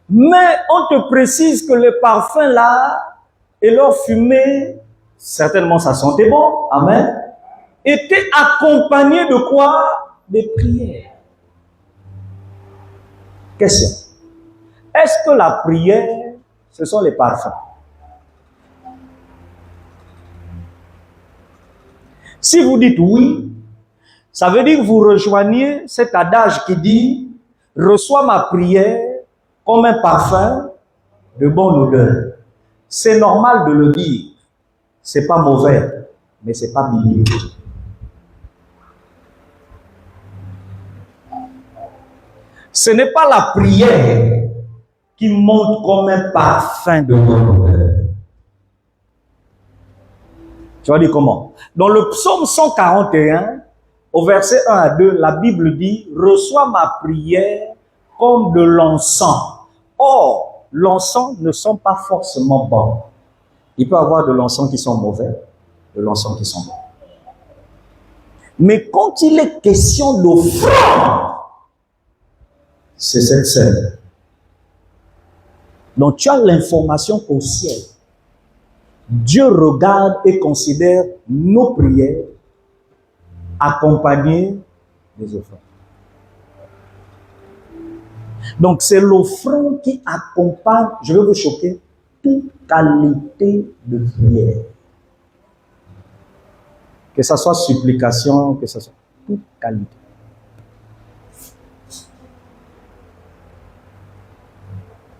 Mais on te précise que les parfums là, et leur fumée, certainement ça sentait bon, amen, étaient accompagnés de quoi? Des prières. Question. Est-ce que la prière, ce sont les parfums? Si vous dites oui, ça veut dire que vous rejoignez cet adage qui dit « Reçois ma prière comme un parfum de bonne odeur ». C'est normal de le dire. C'est pas mauvais, mais c'est pas biblique. Ce n'est pas la prière qui monte comme un parfum de bonheur. Tu vas dire comment? Dans le psaume 141, au verset 1 à 2, la Bible dit « Reçois ma prière comme de l'encens. » Or, l'encens ne sont pas forcément bons. Il peut y avoir de l'encens qui sont mauvais, de l'encens qui sont bons. Mais quand il est question d'offrande, c'est cette scène. Donc tu as l'information qu'au ciel, Dieu regarde et considère nos prières accompagnées des offrandes. Donc c'est l'offrande qui accompagne, je vais vous choquer, toute qualité de prière. Que ce soit supplication, que ce soit toute qualité.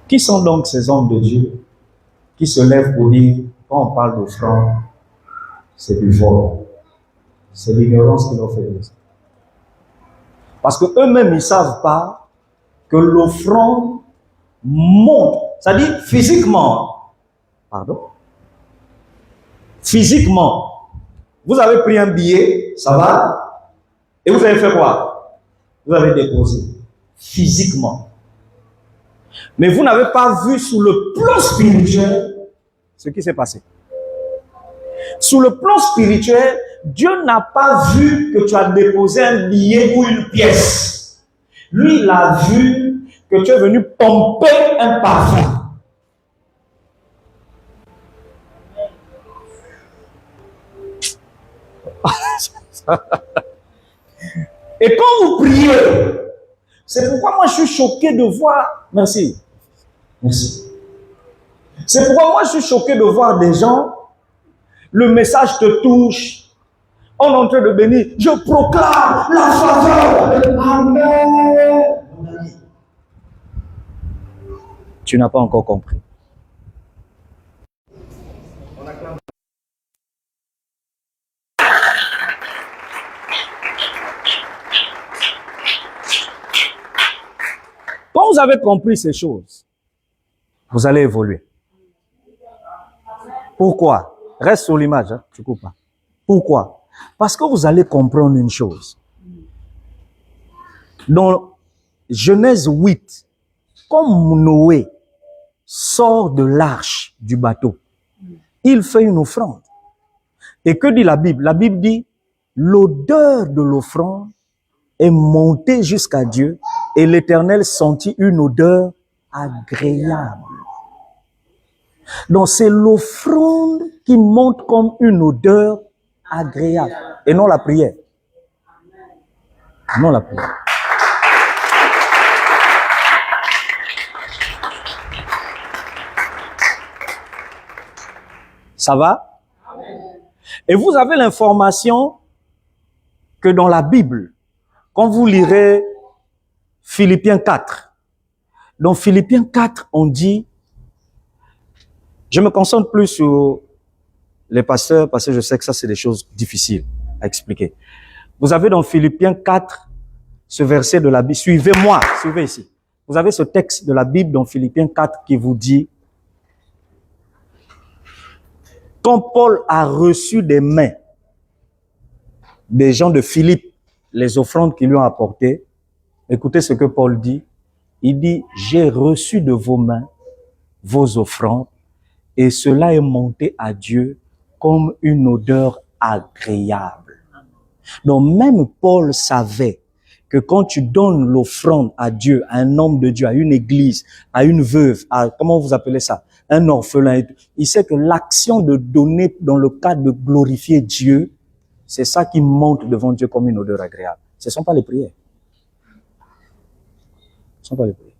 Qui sont donc ces hommes de Dieu qui se lèvent pour dire, quand on parle d'offrande, c'est du vol. C'est l'ignorance qui leur fait dire ça. Parce qu'eux-mêmes, ils ne savent pas que l'offrande monte. C'est-à-dire physiquement. Pardon? Physiquement. Vous avez pris un billet, ça va? Et vous avez fait quoi? Vous avez déposé. Physiquement. Mais vous n'avez pas vu sous le plan spirituel ce qui s'est passé. Sous le plan spirituel, Dieu n'a pas vu que tu as déposé un billet ou une pièce. Lui, il a vu que tu es venu pomper un parfum. Et quand vous priez, c'est pourquoi moi je suis choqué de voir... Merci. Merci. C'est pourquoi moi je suis choqué de voir des gens, le message te touche, on est en train de bénir, je proclame la faveur. Amen. Tu n'as pas encore compris. Quand vous avez compris ces choses, vous allez évoluer. Pourquoi? Reste sur l'image, hein, tu coupes pas. Pourquoi? Parce que vous allez comprendre une chose. Dans Genèse 8, comme Noé sort de l'arche du bateau, il fait une offrande. Et que dit la Bible? La Bible dit, l'odeur de l'offrande est montée jusqu'à Dieu et l'Éternel sentit une odeur agréable. Donc c'est l'offrande qui monte comme une odeur agréable et non la prière. Non la prière. Ça va? Et vous avez l'information que dans la Bible, quand vous lirez Philippiens 4, dans Philippiens 4, on dit, je me concentre plus sur les pasteurs parce que je sais que ça c'est des choses difficiles à expliquer. Vous avez dans Philippiens 4 ce verset de la Bible, suivez-moi, suivez ici. Vous avez ce texte de la Bible dans Philippiens 4 qui vous dit, quand Paul a reçu des mains des gens de Philippe les offrandes qu'ils lui ont apportées, écoutez ce que Paul dit. Il dit, j'ai reçu de vos mains vos offrandes et cela est monté à Dieu comme une odeur agréable. Donc même Paul savait que quand tu donnes l'offrande à Dieu, à un homme de Dieu, à une église, à une veuve, à, comment vous appelez ça, un orphelin, il sait que l'action de donner dans le cadre de glorifier Dieu, c'est ça qui monte devant Dieu comme une odeur agréable. Ce ne sont pas les prières. Ce ne sont pas les prières.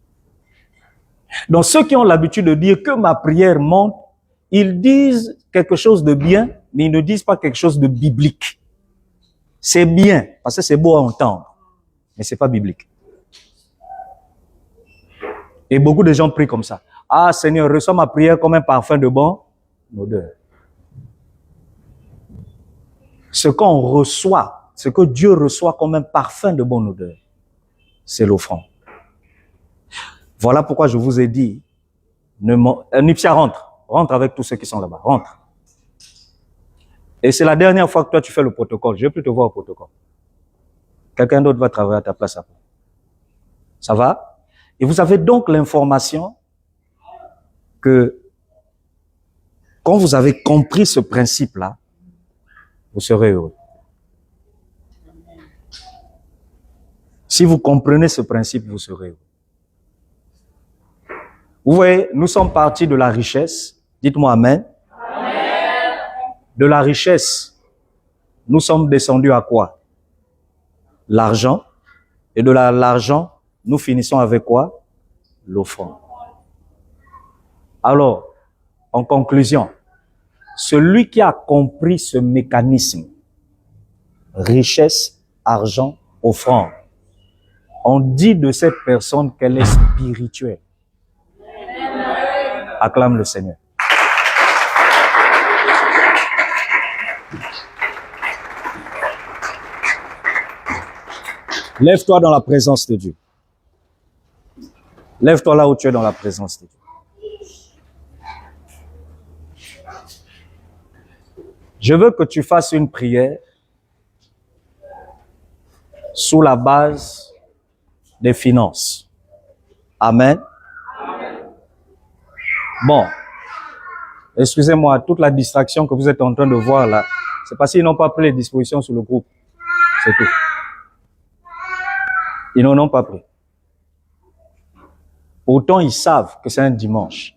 Donc ceux qui ont l'habitude de dire que ma prière monte, ils disent quelque chose de bien, mais ils ne disent pas quelque chose de biblique. C'est bien, parce que c'est beau à entendre, mais c'est pas biblique. Et beaucoup de gens prient comme ça. Ah Seigneur, reçois ma prière comme un parfum de bon odeur. Ce qu'on reçoit, ce que Dieu reçoit comme un parfum de bonne odeur, c'est l'offrande. Voilà pourquoi je vous ai dit, Nipsia, rentre avec tous ceux qui sont là-bas, rentre. Et c'est la dernière fois que toi tu fais le protocole, je ne vais plus te voir au protocole. Quelqu'un d'autre va travailler à ta place après. Ça va? Et vous avez donc l'information que quand vous avez compris ce principe-là, vous serez heureux. Si vous comprenez ce principe, vous serez heureux. Vous voyez, nous sommes partis de la richesse. Dites-moi amen. Amen. De la richesse, nous sommes descendus à quoi? L'argent. Et de l'argent, nous finissons avec quoi? L'offrande. Alors, en conclusion, celui qui a compris ce mécanisme, richesse, argent, offrande, on dit de cette personne qu'elle est spirituelle. Acclame le Seigneur. Lève-toi dans la présence de Dieu. Lève-toi là où tu es dans la présence de Dieu. Je veux que tu fasses une prière sous la base des finances. Amen. Bon, excusez-moi, toute la distraction que vous êtes en train de voir là, c'est parce qu'ils n'ont pas pris les dispositions sur le groupe. C'est tout. Ils n'en ont pas pris. Autant ils savent que c'est un dimanche.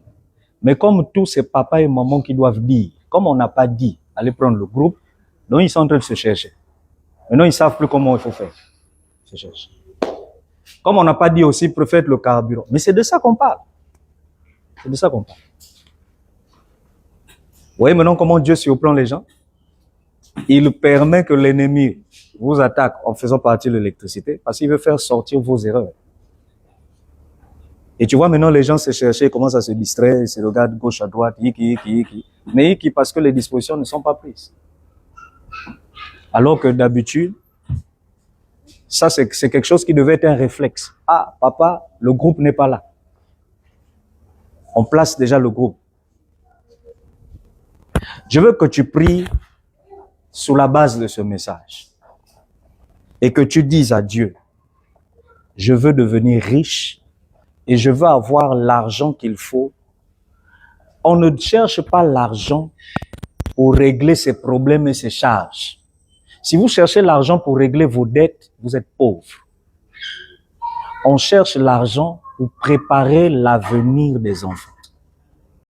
Mais comme tous ces papas et mamans qui doivent dire, comme on n'a pas dit, allez prendre le groupe, donc ils sont en train de se chercher. Maintenant, ils ne savent plus comment il faut faire. Se chercher. Comme on n'a pas dit aussi, préfère le carburant. Mais c'est de ça qu'on parle. C'est de ça qu'on parle. Vous voyez maintenant comment Dieu surprend les gens? Il permet que l'ennemi vous attaque en faisant partie de l'électricité parce qu'il veut faire sortir vos erreurs. Et tu vois maintenant les gens se chercher, commencent à se distraire, ils se regardent gauche à droite, yiki. Mais yiki parce que les dispositions ne sont pas prises. Alors que d'habitude, ça c'est quelque chose qui devait être un réflexe. Ah, papa, le groupe n'est pas là. On place déjà le groupe. Je veux que tu pries sous la base de ce message et que tu dises à Dieu, je veux devenir riche et je veux avoir l'argent qu'il faut. On ne cherche pas l'argent pour régler ses problèmes et ses charges. Si vous cherchez l'argent pour régler vos dettes, vous êtes pauvre. On cherche l'argent pour préparer l'avenir des enfants.